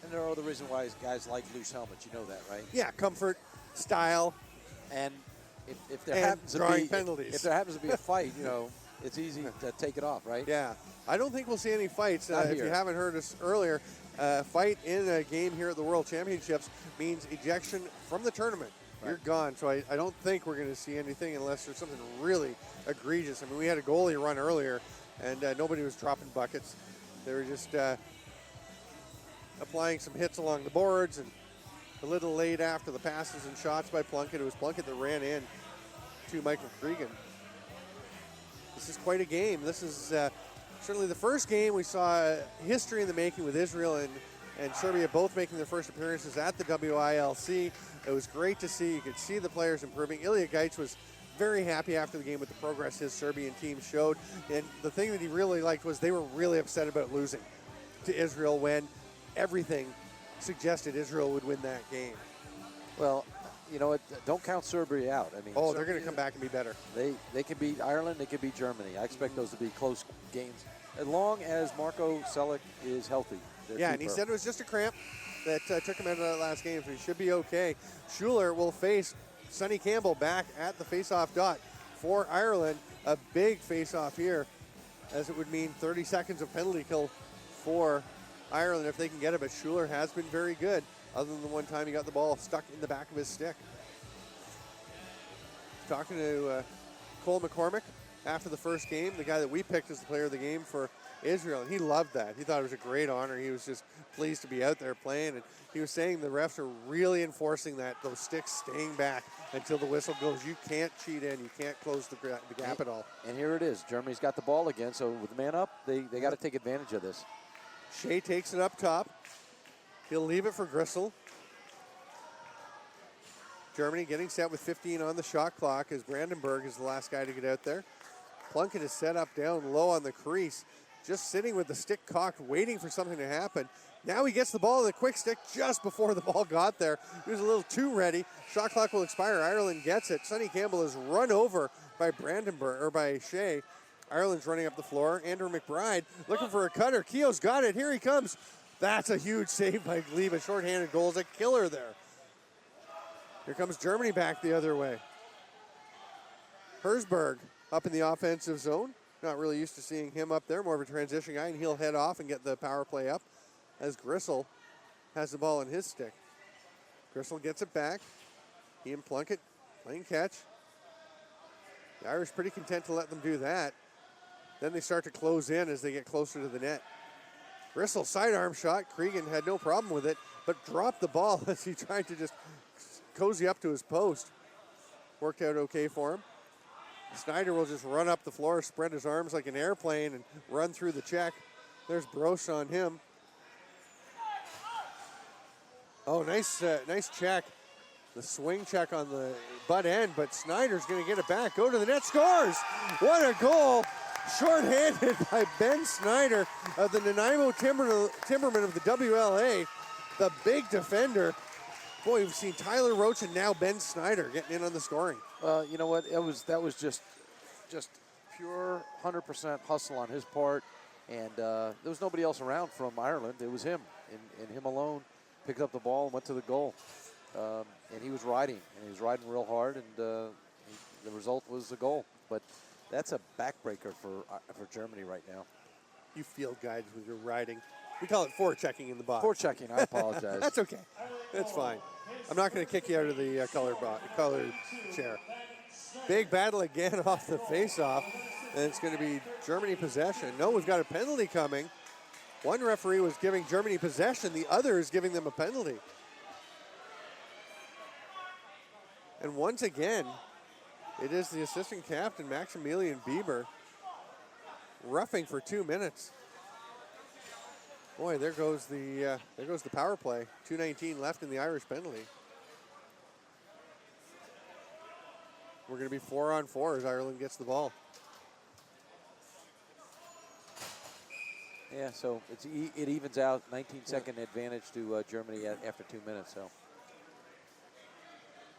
B: And there are other reasons why guys like loose helmets. You know that, right?
A: Yeah, comfort, style,
B: and if there
A: and
B: happens to
A: drawing
B: be
A: penalties.
B: If there happens to be a fight, you know, it's easy to take it off, right?
A: Yeah. I don't think we'll see any fights.
B: Not
A: If
B: here.
A: you haven't heard us earlier, fight in a game here at the World Championships means ejection from the tournament.
B: Right.
A: You're gone. So I don't think we're going to see anything unless there's something really egregious. I mean, we had a goalie run earlier, and nobody was dropping buckets. They were just applying some hits along the boards and a little late after the passes and shots by Plunkett. It was Plunkett that ran in to Michael Cregan. This is quite a game. This is certainly the first game we saw history in the making with Israel and Serbia both making their first appearances at the WILC. It was great to see. You could see the players improving. Ilya Geitz was very happy after the game with the progress his Serbian team showed. And the thing that he really liked was they were really upset about losing to Israel when everything suggested Israel would win that game.
B: Well, you know what? Don't count Serbia out. I mean,
A: Oh, they're going to come back and be better.
B: They can beat Ireland. They can beat Germany. I expect those to be close games, as long as Marko Selic is healthy.
A: Yeah, and he said it was just a cramp that took him out of that last game, so he should be okay. Schuler will face Sonny Campbell back at the face-off dot for Ireland. A big face-off here, as it would mean 30 seconds of penalty kill for Ireland if they can get it, but Schuler has been very good, other than the one time he got the ball stuck in the back of his stick. Talking to Cole McCormick after the first game, the guy that we picked as the player of the game for Israel, and he loved that. He thought it was a great honor. He was just pleased to be out there playing, and he was saying the refs are really enforcing that, those sticks staying back until the whistle goes. You can't cheat in. You can't close the gap at all.
B: And here it is. Germany's got the ball again, so with the man up, they got to take advantage of this.
A: Shea takes it up top. He'll leave it for Grisel. Germany getting set with 15 on the shot clock as Brandenburg is the last guy to get out there. Plunkett is set up down low on the crease, just sitting with the stick cocked, waiting for something to happen. Now he gets the ball in the quick stick just before the ball got there. He was a little too ready. Shot clock will expire. Ireland gets it. Sonny Campbell is run over by Brandenburg, or by Shea. Ireland's running up the floor. Andrew McBride looking for a cutter. Keogh's got it. Here he comes. That's a huge save by Glebe. A shorthanded goal is a killer there. Here comes Germany back the other way. Herzberg up in the offensive zone. Not really used to seeing him up there. More of a transition guy, and he'll head off and get the power play up as Grisel has the ball in his stick. Grisel gets it back. He and Plunkett playing catch. The Irish pretty content to let them do that. Then they start to close in as they get closer to the net. Grisel sidearm shot. Cregan had no problem with it, but dropped the ball as he tried to just cozy up to his post. Worked out okay for him. Snyder will just run up the floor, spread his arms like an airplane, and run through the check. There's Brosh on him. Oh, nice check. The swing check on the butt end, but Snyder's going to get it back. Go to the net, scores! What a goal! Short-handed by Ben Snyder of the Nanaimo Timbermen of the WLA. The big defender. Boy, we've seen Tyler Roach and now Ben Snyder getting in on the scoring.
B: You know what? That was just pure 100% hustle on his part, and there was nobody else around from Ireland. It was him, and him alone picked up the ball and went to the goal. And he was riding real hard, and the result was the goal. But that's a backbreaker for Germany right now.
A: You field guides with your riding. We call it forechecking in the box.
B: Forechecking, I apologize.
A: That's okay. That's fine. I'm not going to kick you out of the colored chair. Big battle again off the face-off. And it's going to be Germany possession. No, we've got a penalty coming. One referee was giving Germany possession. The other is giving them a penalty. And once again, it is the assistant captain, Maximilian Bieber, roughing for 2 minutes. Boy, there goes the power play. 2:19 left in the Irish penalty. We're going to be 4-on-4 as Ireland gets the ball.
B: Yeah, so it evens out. 19-second advantage to Germany after 2 minutes. So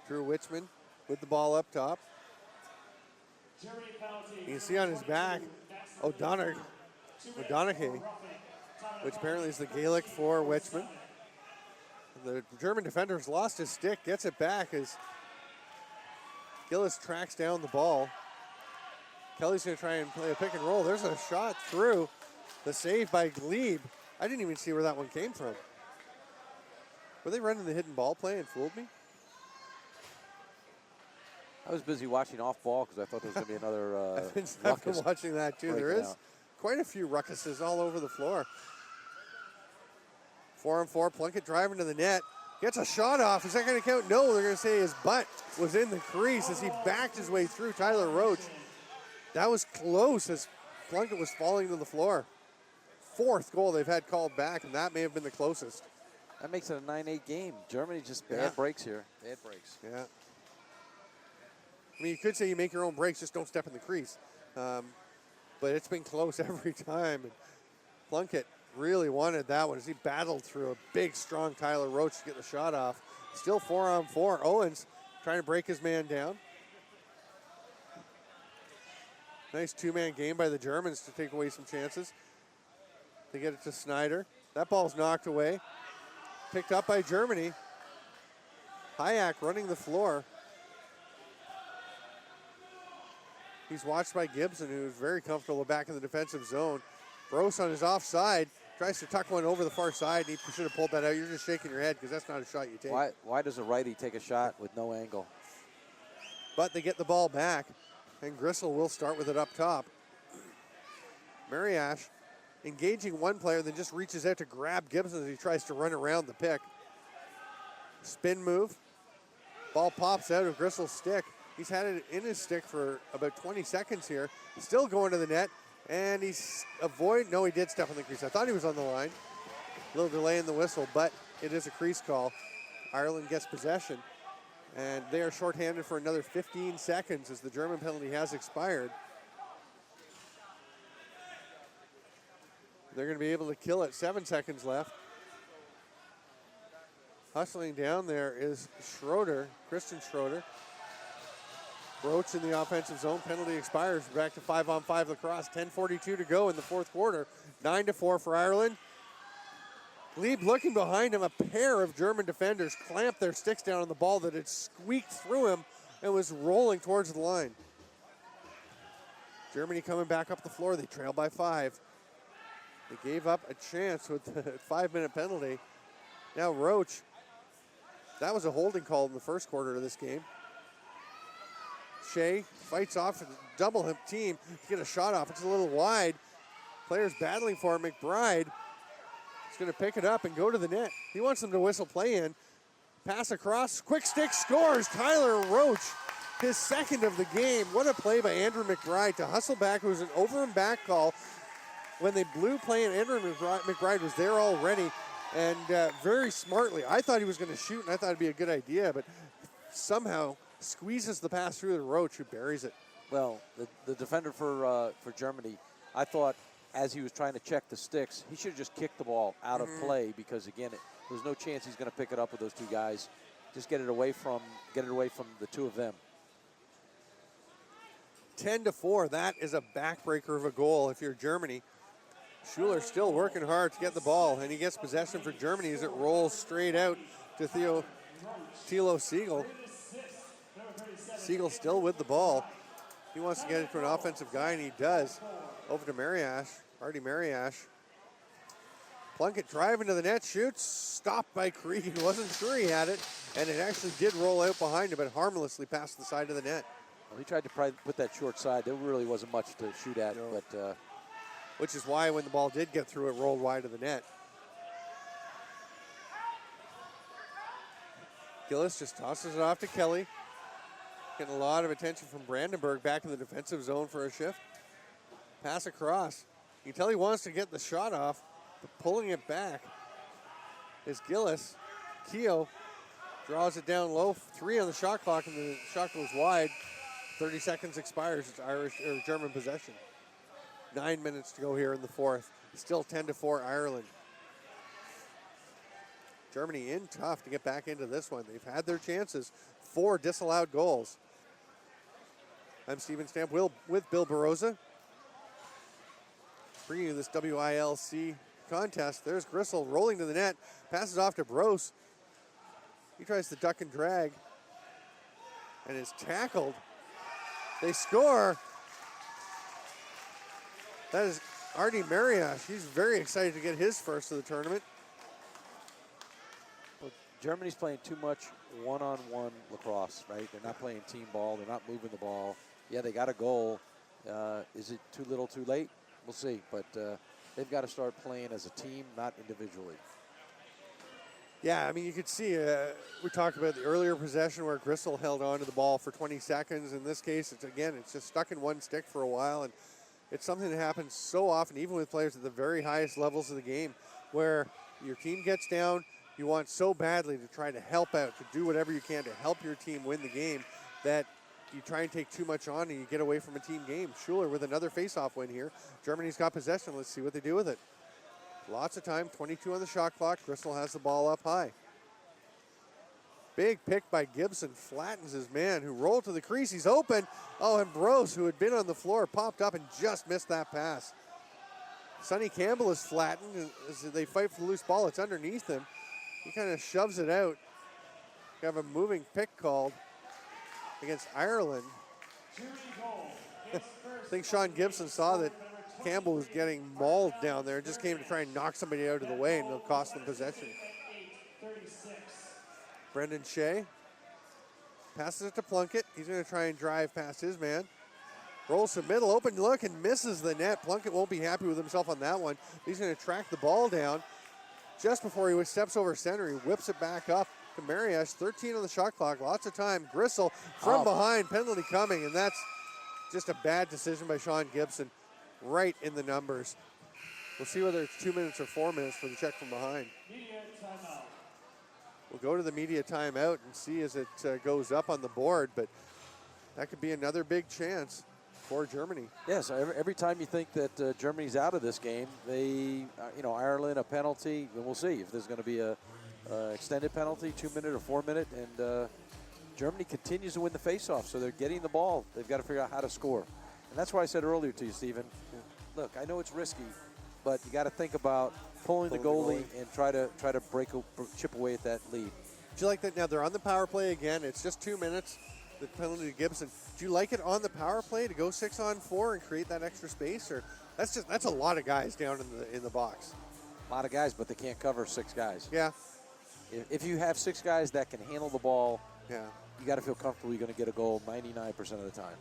A: Drew Wichman with the ball up top.
C: Germany penalty.
A: You can see on his back, O'Donoghue, which apparently is the Gaelic for Wichman. The German defender's lost his stick, gets it back as Gillis tracks down the ball. Kelly's going to try and play a pick and roll. There's a shot through. The save by Glebe. I didn't even see where that one came from. Were they running the hidden ball play and fooled me?
B: I was busy watching off ball because I thought there was going to be another
A: I've been
B: ruckus
A: watching that too. There
B: breaking
A: is
B: out.
A: quite a few ruckuses all over the floor. 4-on-4, Plunkett driving to the net. Gets a shot off. Is that going to count? No, they're going to say his butt was in the crease as he backed his way through Tyler Roach. That was close as Plunkett was falling to the floor. 4th goal they've had called back, and that may have been the closest.
B: That makes it a 9-8 game. Germany just bad breaks here. Bad breaks.
A: Yeah. I mean, you could say you make your own breaks, just don't step in the crease. But it's been close every time. And Plunkett really wanted that one as he battled through a big, strong Tyler Roach to get the shot off. Still 4-on-4. Owens trying to break his man down. Nice 2-man game by the Germans to take away some chances. They get it to Snyder. That ball's knocked away. Picked up by Germany. Hayek running the floor. He's watched by Gibson, who's very comfortable back in the defensive zone. Gross on his offside. Tries to tuck one over the far side. He should have pulled that out. You're just shaking your head because that's not a shot you take.
B: Why does a righty take a shot with no angle?
A: But they get the ball back, and Gristle will start with it up top. Mariash engaging one player, then just reaches out to grab Gibson as he tries to run around the pick. Spin move. Ball pops out of Gristle's stick. He's had it in his stick for about 20 seconds here. Still going to the net, and he's no, he did step on the crease. I thought he was on the line. A little delay in the whistle, but it is a crease call. Ireland gets possession, and they are shorthanded for another 15 seconds as the German penalty has expired. They're going to be able to kill it. 7 seconds left. Hustling down there is Schroeder, Kristen Schroeder. Roach in the offensive zone. Penalty expires. We're back to 5-on-5 lacrosse. 10:42 to go in the 4th quarter. 9-4 for Ireland. Glebe looking behind him. A pair of German defenders clamped their sticks down on the ball that had squeaked through him and was rolling towards the line. Germany coming back up the floor. They trail by 5. They gave up a chance with the 5-minute penalty. Now Roach. That was a holding call in the first quarter of this game. Shea fights off a double him team to get a shot off. It's a little wide. Players battling for it. McBride is going to pick it up and go to the net. He wants them to whistle play in. Pass across. Quick stick scores. Tyler Roach, his 2nd of the game. What a play by Andrew McBride to hustle back. It was an over and back call. When they blew play and Andrew McBride was there already. And very smartly. I thought he was going to shoot, and I thought it'd be a good idea, but somehow squeezes the pass through to Roach, who buries it.
B: Well, the defender for Germany, I thought as he was trying to check the sticks, he should have just kicked the ball out of play because, again, there's no chance he's going to pick it up with those 2 guys. Just get it away from the 2 of them.
A: 10-4. That is a backbreaker of a goal if you're Germany. Schuler still working hard to get the ball, and he gets possession for Germany as it rolls straight out to Thilo Siegel. Siegel still with the ball. He wants to get it to an offensive guy, and he does. Over to Mariash, Artie Mariash. Plunkett driving to the net, shoots, stopped by Krieg. He wasn't sure he had it, and it actually did roll out behind him, but harmlessly past the side of the net.
B: Well, he tried to probably put that short side. There really wasn't much to shoot at,
A: No.
B: but
A: Which is why when the ball did get through, it rolled wide of the net. Gillis just tosses it off to Kelly. Getting a lot of attention from Brandenburg back in the defensive zone for a shift. Pass across. You can tell he wants to get the shot off, but pulling it back is Gillis. Keogh draws it down low. 3 on the shot clock, and the shot goes wide. 30 seconds expires. It's Irish or German possession. 9 minutes to go here in the fourth. Still 10-4 Ireland. Germany in tough to get back into this one. They've had their chances. 4 disallowed goals. I'm Steven Stamp with Bill Baroza. Bringing you this WILC contest. There's Grisel rolling to the net. Passes off to Brose. He tries to duck and drag. And is tackled. They score. That is Artie Mariash. He's very excited to get his first of the tournament.
B: well, Germany's playing too much one-on-one lacrosse, right? They're not playing team ball. They're not moving the ball. Yeah, they got a goal. Is it too little, too late? We'll see. But they've got to start playing as a team, not individually.
A: Yeah, I mean, you could see, we talked about the earlier possession where Grisel held on to the ball for 20 seconds. In this case, it's just stuck in one stick for a while. And it's something that happens so often, even with players at the very highest levels of the game, where your team gets down, you want so badly to try to help out, to do whatever you can to help your team win the game, that you try and take too much on and you get away from a team game. Schuler with another face-off win here. Germany's got possession. Let's see what they do with it. Lots of time, 22 on the shot clock. Grisel has the ball up high. Big pick by Gibson, flattens his man who rolled to the crease. He's open. Oh, and Brose, who had been on the floor, popped up and just missed that pass. Sonny Campbell is flattened as they fight for the loose ball. It's underneath him. He kind of shoves it out. We have a moving pick called against Ireland. I think Sean Gibson saw that Campbell was getting mauled down there and just came to try and knock somebody out of the way, and it'll cost them possession. Brendan Shea passes it to Plunkett. He's going to try and drive past his man. Rolls to middle, open look, and misses the net. Plunkett won't be happy with himself on that one. He's going to track the ball down. Just before he steps over center, he whips it back up to Mariash. 13 on the shot clock, lots of time. Grisel from behind, penalty coming, and that's just a bad decision by Sean Gibson. Right in the numbers. We'll see whether it's 2 minutes or 4 minutes for the check from behind.
C: Media timeout.
A: We'll go to the media timeout and see as it goes up on the board, but that could be another big chance for Germany.
B: Yes, every time you think that Germany's out of this game, they, Ireland, a penalty, and we'll see if there's going to be a extended penalty, 2 minute or 4 minute, and Germany continues to win the faceoff, so they're getting the ball. They've got to figure out how to score. And that's why I said earlier to you, Stephen, look, I know it's risky, but you got to think about pulling the goalie and try to chip away at that lead.
A: Do you like that? Now they're on the power play again. It's just 2 minutes. The penalty to Gibson. Do you like it on the power play to go 6-on-4 and create that extra space, or that's a lot of guys down in the box?
B: A lot of guys, but they can't cover 6 guys.
A: Yeah.
B: If you have 6 guys that can handle the ball,
A: yeah,
B: you got to feel comfortable you're going to get a goal 99% of the time.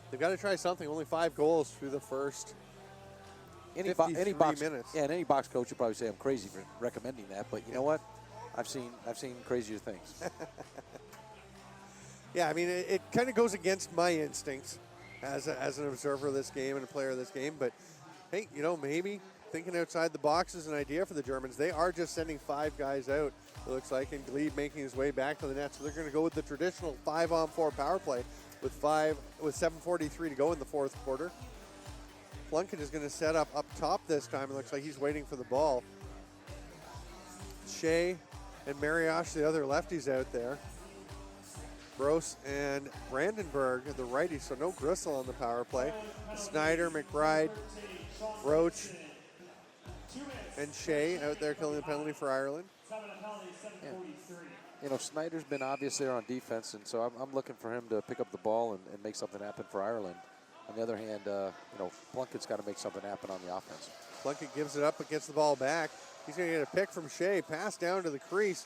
A: They've got to try something. Only 5 goals through the first
B: Any
A: 53
B: box
A: minutes.
B: Yeah, and any box coach would probably say I'm crazy for recommending that, but you know what? I've seen crazier things.
A: Yeah, I mean, it kind of goes against my instincts as an observer of this game and a player of this game. But, hey, maybe thinking outside the box is an idea for the Germans. They are just sending 5 guys out, it looks like, and Glebe making his way back to the net. So they're going to go with the traditional 5-on-4 power play with 7:43 to go in the fourth quarter. Plunkett is going to set up top this time. It looks like he's waiting for the ball. Shea and Mariash, the other lefties out there. Brose and Brandenburg, the righties, so no Grisel on the power play. Snyder, McBride, Roach, and Shea out there killing the penalty for Ireland.
B: Yeah. Snyder's been obvious there on defense, and so I'm looking for him to pick up the ball and make something happen for Ireland. On the other hand, Plunkett's got to make something happen on the offense.
A: Plunkett gives it up but gets the ball back. He's going to get a pick from Shea. Pass down to the crease.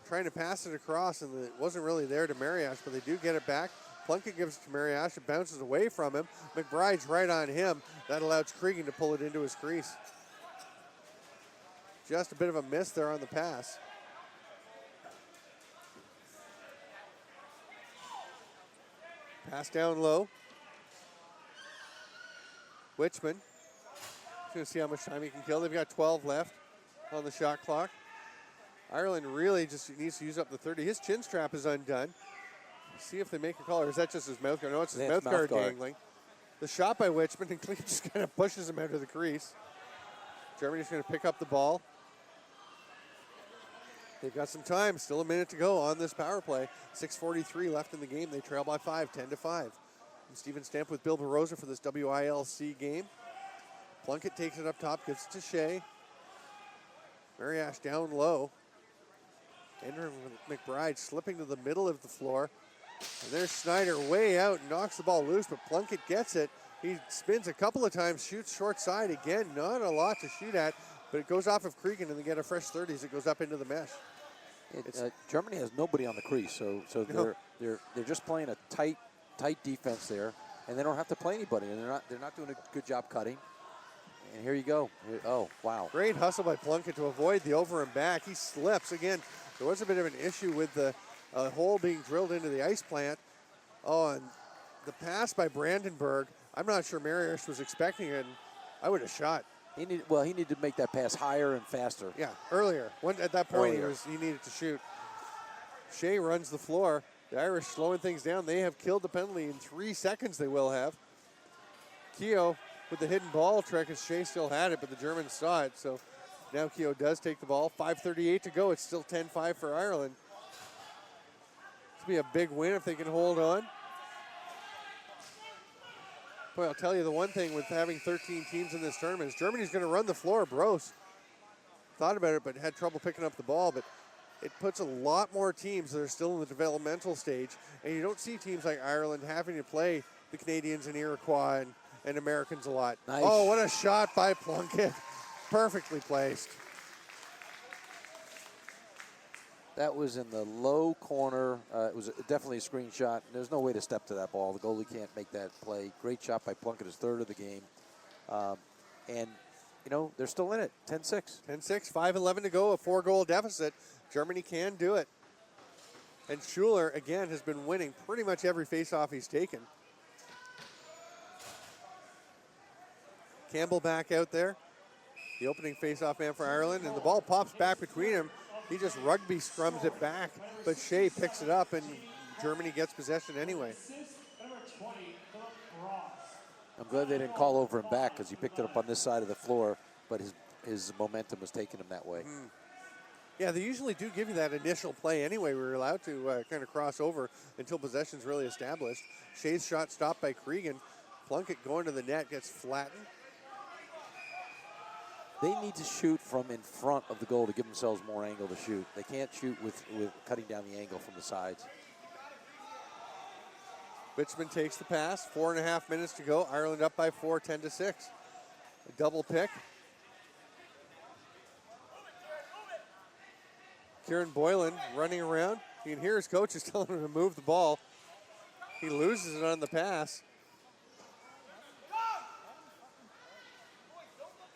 A: trying to pass it across, and it wasn't really there to Mariash, but they do get it back. Plunkett gives it to Mariash. It bounces away from him. McBride's right on him. That allows Cregan to pull it into his crease. Just a bit of a miss there on the pass. Pass down low. Wichman. He's going to see how much time he can kill. They've got 12 left on the shot clock. Ireland really just needs to use up the 30. His chin strap is undone. See if they make a call, or is that just his mouth guard? No, it's his mouth guard dangling. The shot by Wichman, and Clean just kind of pushes him out of the crease. Germany's going to pick up the ball. They've got some time, still a minute to go on this power play. 6:43 left in the game. They trail by 5, 10-5. I'm Steven Stamp with Bill Barosa for this WILC game. Plunkett takes it up top, gives it to Shea. Mariash down low. Andrew McBride slipping to the middle of the floor. And there's Snyder way out and knocks the ball loose, but Plunkett gets it. He spins a couple of times, shoots short side. Again, not a lot to shoot at, but it goes off of Cregan, and they get a fresh 30 as it goes up into the mesh.
B: Germany has nobody on the crease, so
A: No.
B: they're just playing a tight defense there, and they don't have to play anybody, and they're not doing a good job cutting. And here you go. Oh, wow.
A: Great hustle by Plunkett to avoid the over and back. He slips. Again, there was a bit of an issue with the hole being drilled into the ice plant. Oh, and the pass by Brandenburg, I'm not sure Mariusz was expecting it. I would have shot.
B: He needed to make that pass higher and faster.
A: Yeah, earlier. At that point,
B: Earlier.
A: he needed to shoot. Shea runs the floor. The Irish slowing things down. They have killed the penalty in 3 seconds. They will have. Keogh with the hidden ball trick, as Shea still had it, but the Germans saw it. So now Keogh does take the ball. 5:38 to go. It's still 10-5 for Ireland. This will be a big win if they can hold on. Boy, I'll tell you the one thing with having 13 teams in this tournament is Germany's going to run the floor. Bros thought about it, but had trouble picking up the ball. But it puts a lot more teams that are still in the developmental stage, and you don't see teams like Ireland having to play the Canadians and Iroquois and Americans a lot.
B: Nice.
A: Oh, what a shot by Plunkett. Perfectly placed.
B: That was in the low corner. It was definitely a screen shot. There's no way to step to that ball. The goalie can't make that play. Great shot by Plunkett, his third of the game. And, they're still in it, 10-6.
A: 10-6, 5:11 to go, a 4-goal deficit. Germany can do it. And Schuler, again, has been winning pretty much every faceoff he's taken. Campbell back out there, the opening faceoff man for Ireland, and the ball pops back between him. He just rugby scrums it back, but Shea picks it up, and Germany gets possession anyway.
C: Number 20, Lacrosse.
B: I'm glad they didn't call over him back because he picked it up on this side of the floor, but his momentum was taking him that way.
A: Yeah, they usually do give you that initial play anyway. We're allowed to kind of cross over until possession's really established. Shea's shot stopped by Cregan. Plunkett going to the net, gets flattened.
B: They need to shoot from in front of the goal to give themselves more angle to shoot. They can't shoot with cutting down the angle from the sides.
A: Wichman takes the pass. 4.5 minutes to go. Ireland up by 4, 10-6. A double pick. Kieran Boylan running around. You can hear his coach is telling him to move the ball. He loses it on the pass.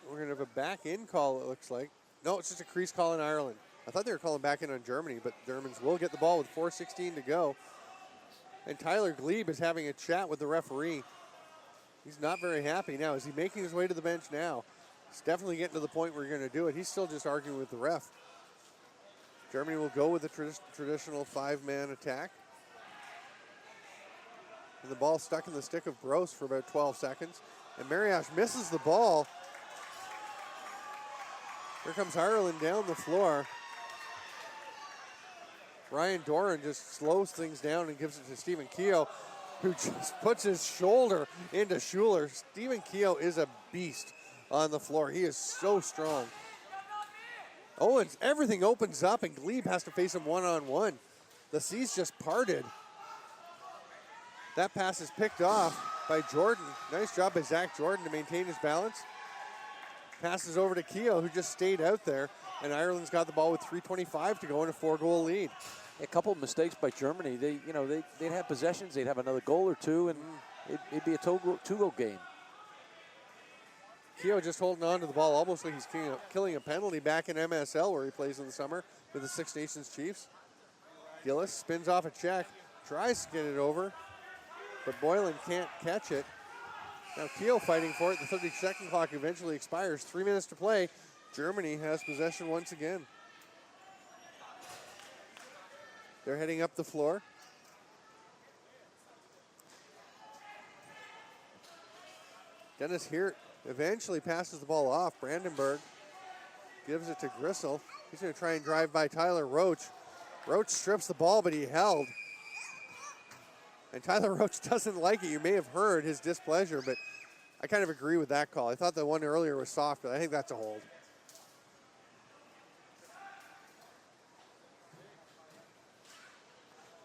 A: We're going to have a back-in call, it looks like. No, it's just a crease call in Ireland. I thought they were calling back in on Germany, but the Germans will get the ball with 4:16 to go. And Tyler Glebe is having a chat with the referee. He's not very happy now. Is he making his way to the bench now? He's definitely getting to the point where you're going to do it. He's still just arguing with the ref. Germany will go with the traditional 5-man attack. And the ball stuck in the stick of Gross for about 12 seconds. And Mariusz misses the ball. Here comes Ireland down the floor. Ryan Doran just slows things down and gives it to Stephen Keogh, who just puts his shoulder into Schuler. Stephen Keogh is a beast on the floor. He is so strong. Oh, and everything opens up, and Glebe has to face him one-on-one. The seas just parted. That pass is picked off by Jordan. Nice job by Zach Jordan to maintain his balance. Passes over to Keogh, who just stayed out there. And Ireland's got the ball with 3:25 to go in a 4-goal lead.
B: A couple of mistakes by Germany. They'd have possessions. They'd have another goal or two, and it'd be a two-goal game.
A: Keogh just holding on to the ball almost like he's killing a penalty back in MSL where he plays in the summer with the Six Nations Chiefs. Gillis spins off a check, tries to get it over, but Boylan can't catch it. Now Keogh fighting for it. The 30-second clock eventually expires. 3 minutes to play. Germany has possession once again. They're heading up the floor. Dennis Hirt eventually passes the ball off. Brandenburg gives it to Grisel. He's going to try and drive by Tyler Roach. Roach strips the ball, but he held. And Tyler Roach doesn't like it. You may have heard his displeasure, but I kind of agree with that call. I thought the one earlier was soft, but I think that's a hold.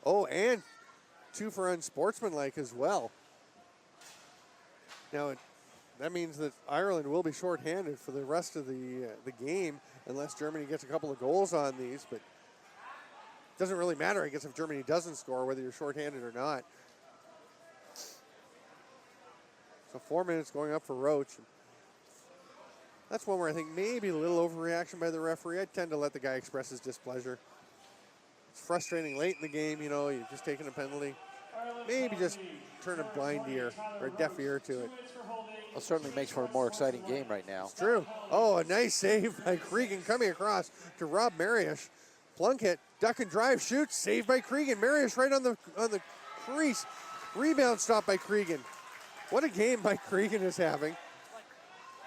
A: Oh, and 2 for unsportsmanlike as well. Now, that means that Ireland will be shorthanded for the rest of the game unless Germany gets a couple of goals on these, but it doesn't really matter, I guess, if Germany doesn't score, whether you're shorthanded or not. So 4 minutes going up for Roach. That's one where I think maybe a little overreaction by the referee. I tend to let the guy express his displeasure. It's frustrating late in the game, you've just taken a penalty. Maybe just turn a blind ear or a deaf ear to it.
B: Well, certainly makes for a more exciting game right now.
A: It's true. Oh, a nice save by Cregan coming across to Rob Mariusz. Plunkett, duck and drive, shoots, saved by Cregan. Mariusz right on the crease. Rebound stop by Cregan. What a game by Cregan is having.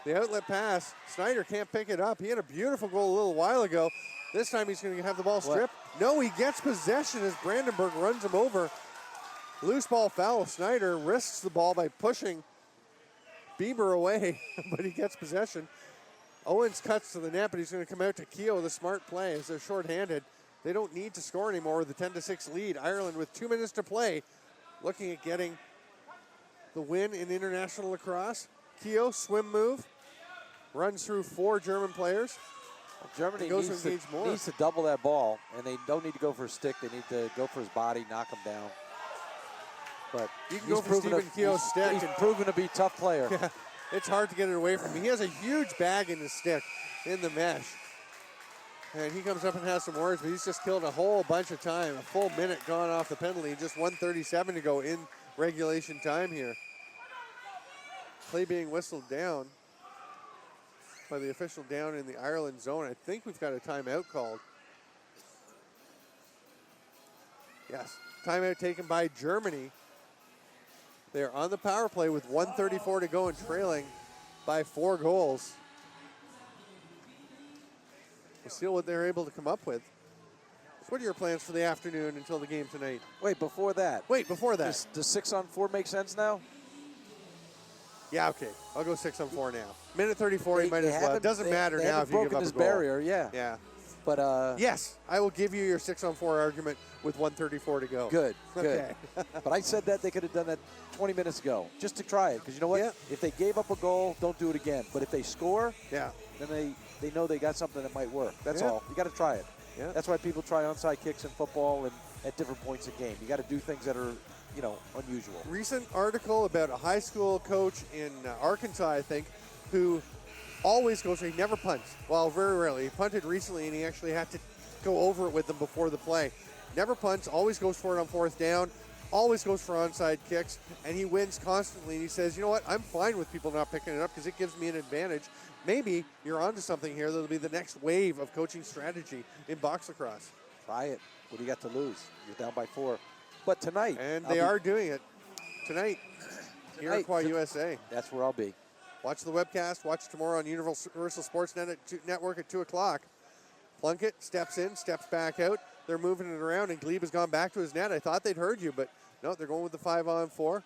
A: The outlet pass. Snyder can't pick it up. He had a beautiful goal a little while ago. This time he's going to have the ball stripped. No, he gets possession as Brandenburg runs him over. Loose ball foul. Snyder risks the ball by pushing Bieber away, but he gets possession. Owens cuts to the net, but he's going to come out to Keogh with a smart play as they're shorthanded. They don't need to score anymore with the 10-6 lead. Ireland with 2 minutes to play, looking at getting the win in international lacrosse. Keogh, swim move, runs through 4 German players.
B: Germany
A: goes
B: needs
A: to engage more.
B: needs to double that ball, and they don't need to go for a stick. They need to go for his body, knock him down. But
A: you can go for Stephen Keogh's stick.
B: He's proven to be a tough player.
A: Yeah, it's hard to get it away from him. He has a huge bag in his stick in the mesh. And he comes up and has some words, but he's just killed a whole bunch of time. A full minute gone off the penalty. Just 1:37 to go in regulation time here. Play being whistled down by the official down in the Ireland zone. I think we've got a timeout called. Yes, timeout taken by Germany. They're on the power play with 1:34 to go and trailing by 4 goals. We'll see what they're able to come up with. So what are your plans for the afternoon until the game tonight?
B: Wait, before that. Does 6-on-4 make sense now?
A: Yeah, okay. I'll go 6-on-4 now. Minute 34, you might as well. It doesn't matter now if you give up a goal.
B: This barrier, yeah.
A: Yeah.
B: But
A: yes, I will give you your 6-on-4 argument with 1:34 to go.
B: Good.
A: Okay.
B: But I said that they could have done that 20 minutes ago, just to try it. Because you know what?
A: Yeah.
B: If they gave up a goal, don't do it again. But if they score,
A: yeah,
B: then they know they got something that might work. That's
A: Yeah.
B: all. You got to try it.
A: Yeah.
B: That's why people try onside kicks in football and at different points of game. You got to do things that are, unusual.
A: Recent article about a high school coach in Arkansas, I think, who always goes, he never punts. Well, very rarely. He punted recently, and he actually had to go over it with them before the play. Never punts, always goes for it on 4th down, always goes for onside kicks, and he wins constantly. And he says, you know what, I'm fine with people not picking it up because it gives me an advantage. Maybe you're onto something here. That'll be the next wave of coaching strategy in box lacrosse.
B: Try it. What do you got to lose? You're down by 4. But tonight.
A: And they are doing it tonight here at Iroquois USA.
B: That's where I'll be.
A: Watch the webcast. Watch tomorrow on Universal Sports Network at 2 o'clock. Plunkett steps in, steps back out. They're moving it around, and Glebe has gone back to his net. I thought they'd heard you, but no, they're going with the 5-on-4.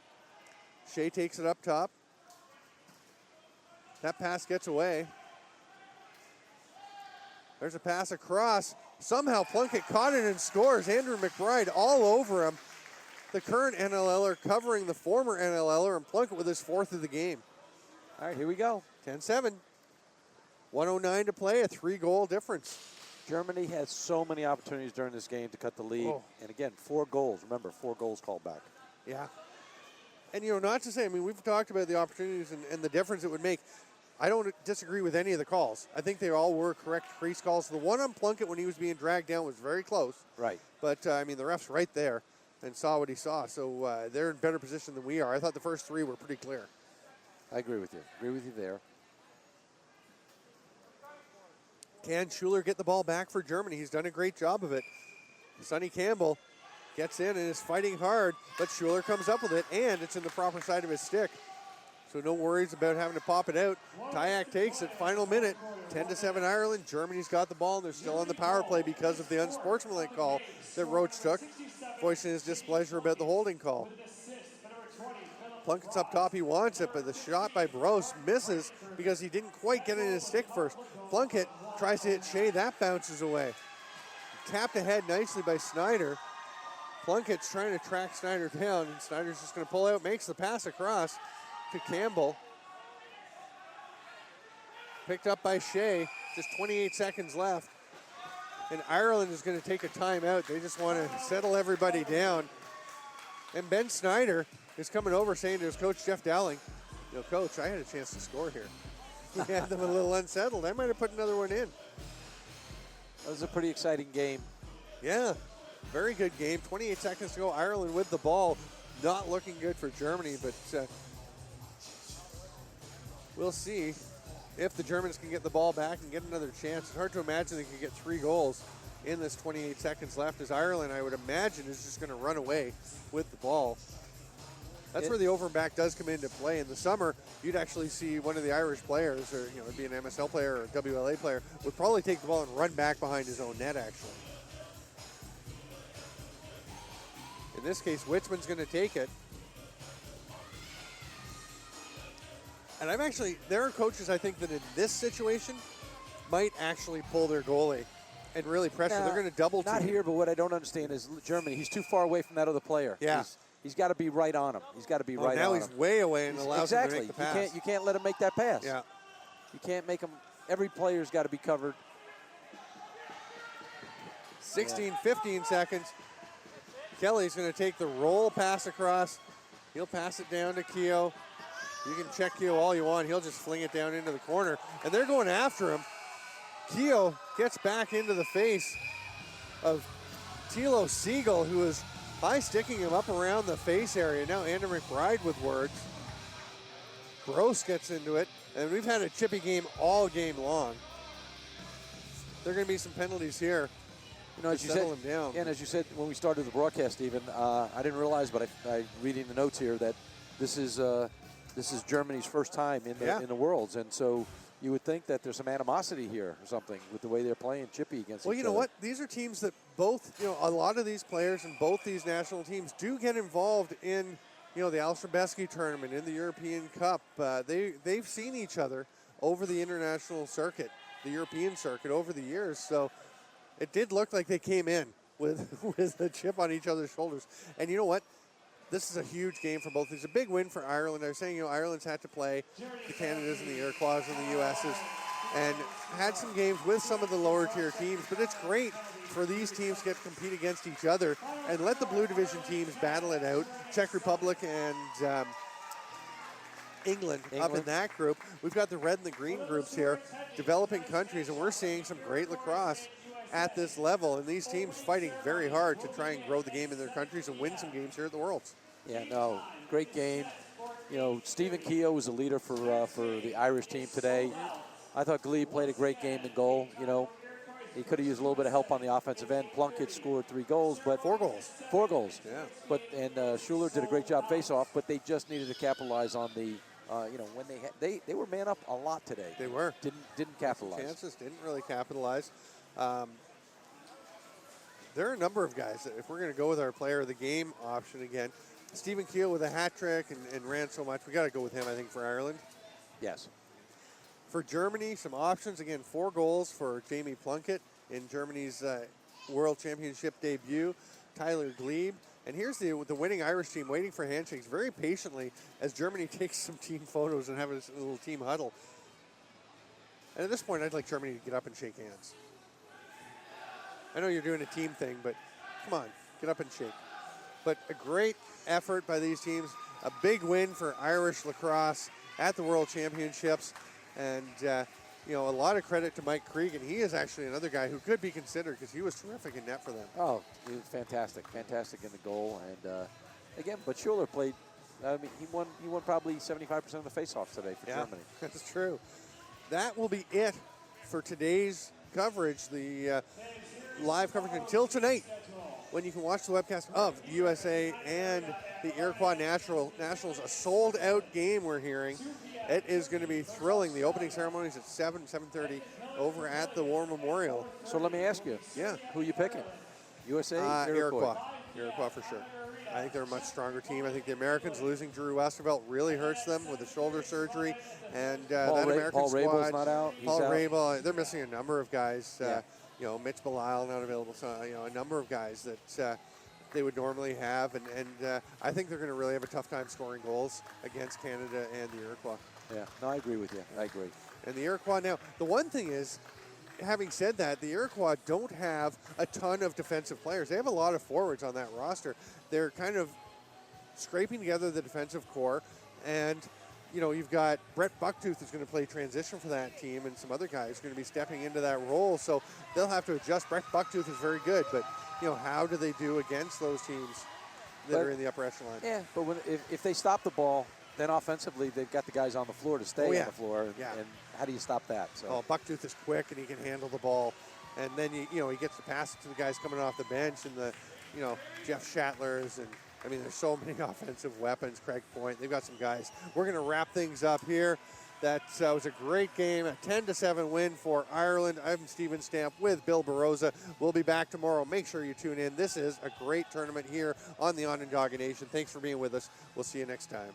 A: Shea takes it up top. That pass gets away. There's a pass across. Somehow Plunkett caught it and scores. Andrew McBride all over him. The current NLLer covering the former NLLer, and Plunkett with his 4th of the game.
B: All right, here we go.
A: 10-7. 109 to play, a 3-goal difference.
B: Germany had so many opportunities during this game to cut the lead.
A: Oh.
B: And again, 4 goals. Remember, 4 goals called back.
A: Yeah. And, you know, not to say, I mean, we've talked about the opportunities and the difference it would make. I don't disagree with any of the calls. I think they all were correct crease calls. The one on Plunkett when he was being dragged down was very close.
B: Right.
A: But, I mean, the ref's right there and saw what he saw. So they're in better position than we are. I thought the first 3 were pretty clear.
B: I agree with you. Agree with you there.
A: Can Schuler get the ball back for Germany? He's done a great job of it. Sonny Campbell gets in and is fighting hard, but Schuler comes up with it, and it's in the proper side of his stick. So no worries about having to pop it out. Tyak takes it, final minute, 10-7 Ireland. Germany's got the ball, and they're still on the power play because of the unsportsmanlike call that Roach took, voicing his displeasure about the holding call. Plunkett's up top, he wants it, but the shot by Bros misses because he didn't quite get it in his stick first. Plunkett tries to hit Shea, that bounces away. Tapped ahead nicely by Snyder. Plunkett's trying to track Snyder down, and Snyder's just going to pull out, makes the pass across to Campbell. Picked up by Shea, just 28 seconds left. And Ireland is going to take a timeout. They just want to settle everybody down. And Ben Snyder is coming over saying to his coach, Jeff Dowling, you know, Coach, I had a chance to score here. He had them a little unsettled. I might have put another one in.
B: That was a pretty exciting game.
A: Yeah, very good game. 28 seconds to go. Ireland with the ball. Not looking good for Germany, but we'll see if the Germans can get the ball back and get another chance. It's hard to imagine they can get 3 goals in this 28 seconds left, as Ireland, I would imagine, is just going to run away with the ball. That's where the over and back does come into play. In the summer, you'd actually see one of the Irish players, or it'd be an MSL player or a WLA player, would probably take the ball and run back behind his own net, actually. In this case, Witzman's going to take it. And there are coaches, I think, that in this situation might actually pull their goalie and really pressure. They're going to double team.
B: Not here, but what I don't understand is Germany. He's too far away from that other player.
A: Yeah.
B: He's got to be right on him. He's got to be right on him.
A: Now he's way away and allows him to make the pass.
B: You can't let him make that pass.
A: Yeah.
B: You can't make him. Every player's got to be covered.
A: 15 seconds. Kelly's going to take the roll pass across. He'll pass it down to Keogh. You can check Keogh all you want. He'll just fling it down into the corner. And they're going after him. Keogh gets back into the face of Tilo Siegel, who is high sticking him up around the face area. Now Andrew McBride with words. Gross gets into it. And we've had a chippy game all game long. There are going to be some penalties here.
B: You know, as you said,
A: him down.
B: And as you said when we started the broadcast, even I didn't realize, but I reading the notes here that this is Germany's first time in the Worlds, and so you would think that there's some animosity here or something with the way they're playing chippy against each other.
A: Well, you know what? These are teams that both, a lot of these players and both these national teams do get involved in, the Alistair Besky tournament, in the European Cup. They've seen each other over the international circuit, the European circuit over the years. So it did look like they came in with the chip on each other's shoulders. And you know what? This is a huge game for both. It's a big win for Ireland. I was saying, Ireland's had to play the Canadas and the Iroquois and the US's and had some games with some of the lower tier teams. But it's great for these teams to get to compete against each other and let the blue division teams battle it out. Czech Republic and England up in that group. We've got the red and the green groups here, developing countries, and we're seeing some great lacrosse at this level, and these teams fighting very hard to try and grow the game in their countries and win some games here at the Worlds.
B: Yeah, no, great game. Stephen Keogh was a leader for the Irish team today. I thought Glebe played a great game in goal. He could have used a little bit of help on the offensive end. Plunkett scored 3 goals, but
A: 4 goals.
B: 4 goals.
A: Yeah.
B: And Schuler did a great job face-off, but they just needed to capitalize on the. When they were man up a lot today.
A: They were.
B: Didn't capitalize.
A: Chances didn't really capitalize. There are a number of guys that, if we're going to go with our player of the game option again, Stephen Keogh with a hat trick and ran so much, we got to go with him, I think, for Ireland.
B: Yes. For
A: Germany, some options. Again, 4 goals for Jamie Plunkett in Germany's World Championship debut. Tyler Glebe. And here's the winning Irish team waiting for handshakes very patiently as Germany takes some team photos and have a little team huddle. And at this point, I'd like Germany to get up and shake hands. I know you're doing a team thing, but come on, get up and shake. But a great effort by these teams. A big win for Irish lacrosse at the World Championships. And, you know, a lot of credit to Mike Cregan. He is actually another guy who could be considered because he was terrific in net for them.
B: Oh, he was fantastic in the goal. And again, but Schuler played. I mean, he won probably 75% of the faceoffs today for Germany.
A: That's true. That will be it for today's coverage. The live coverage until tonight, when you can watch the webcast of the USA and the Iroquois Nationals. A sold-out game we're hearing. It is going to be thrilling. The opening ceremony is at 7:30 over at the War Memorial.
B: So let me ask you.
A: Yeah.
B: Who are you picking? USA?
A: Iroquois. Iroquois for sure. I think they're a much stronger team. I think the Americans losing Drew Westervelt really hurts them with the shoulder surgery. And that American
B: Paul
A: squad.
B: Rabel's not out.
A: Paul Rabel, they're missing a number of guys. You know, Mitch Belisle not available. So, you know, a number of guys that they would normally have. And I think they're going to really have a tough time scoring goals against Canada and the Iroquois.
B: Yeah, no, I agree with you. I agree.
A: And the Iroquois now, the one thing is, having said that, the Iroquois don't have a ton of defensive players. They have a lot of forwards on that roster. They're kind of scraping together the defensive core. And, you know, you've got Brett Bucktooth who's going to play transition for that team, and some other guys going to be stepping into that role. So they'll have to adjust. Brett Bucktooth is very good, but, you know, how do they do against those teams that are in the upper echelon?
B: Yeah, but if they stop the ball, then offensively they've got the guys on the floor to stay on the floor. And how do you stop that? So
A: Bucktooth is quick and he can handle the ball. And then, you know, he gets to pass it to the guys coming off the bench and the, you know, Jeff Shattlers. And, I mean, there's so many offensive weapons. Craig Point. They've got some guys. We're going to wrap things up here. That was a great game, a 10-7 win for Ireland. I'm Steven Stamp with Bill Baroza. We'll be back tomorrow. Make sure you tune in. This is a great tournament here on the Onondaga Nation. Thanks for being with us. We'll see you next time.